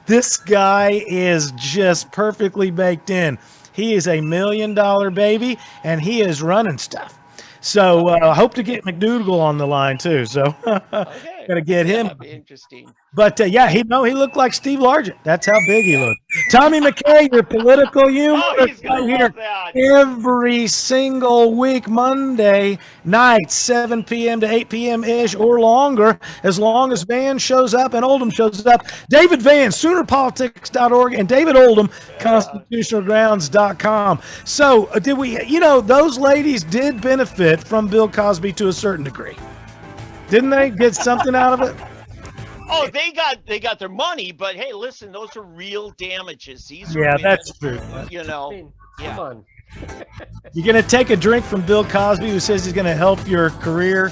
A: This guy is just perfectly baked in. He is $1 million baby, and he is running stuff. So I hope to get McDougal on the line too. So
B: Okay.
A: Gotta get him.
B: That'd be interesting.
A: But yeah, he looked like Steve Largent. That's how big he looked. Tommy McKay, your political humor,
B: Oh, he's gonna
A: right
B: love
A: here
B: that.
A: every single week, Monday night, 7 p.m. to 8 p.m. ish or longer, as long as Van shows up and Oldham shows up. David Van, SoonerPolitics.org, and David Oldham, ConstitutionalGrounds.com. So did we? Those ladies did benefit from Bill Cosby to a certain degree, didn't they? Get something out of it.
B: Oh, they got their money, but hey, listen, those are real damages. These are
A: Yeah,
B: women,
A: that's true.
B: know.
C: I mean,
B: Yeah.
C: come on.
A: You're going to take a drink from Bill Cosby, who says he's going to help your career.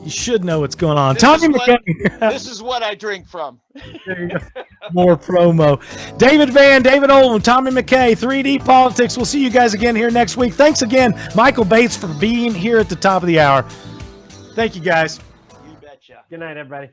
A: You should know what's going on.
B: This
A: Tommy
B: is what-
A: McKay.
B: This is what I drink from.
A: More promo. David Van, David Oldham, Tommy McKay, 3D Politics. We'll see you guys again here next week. Thanks again, Michael Bates, for being here at the top of the hour. Thank you, guys.
B: You betcha.
C: Good night, everybody.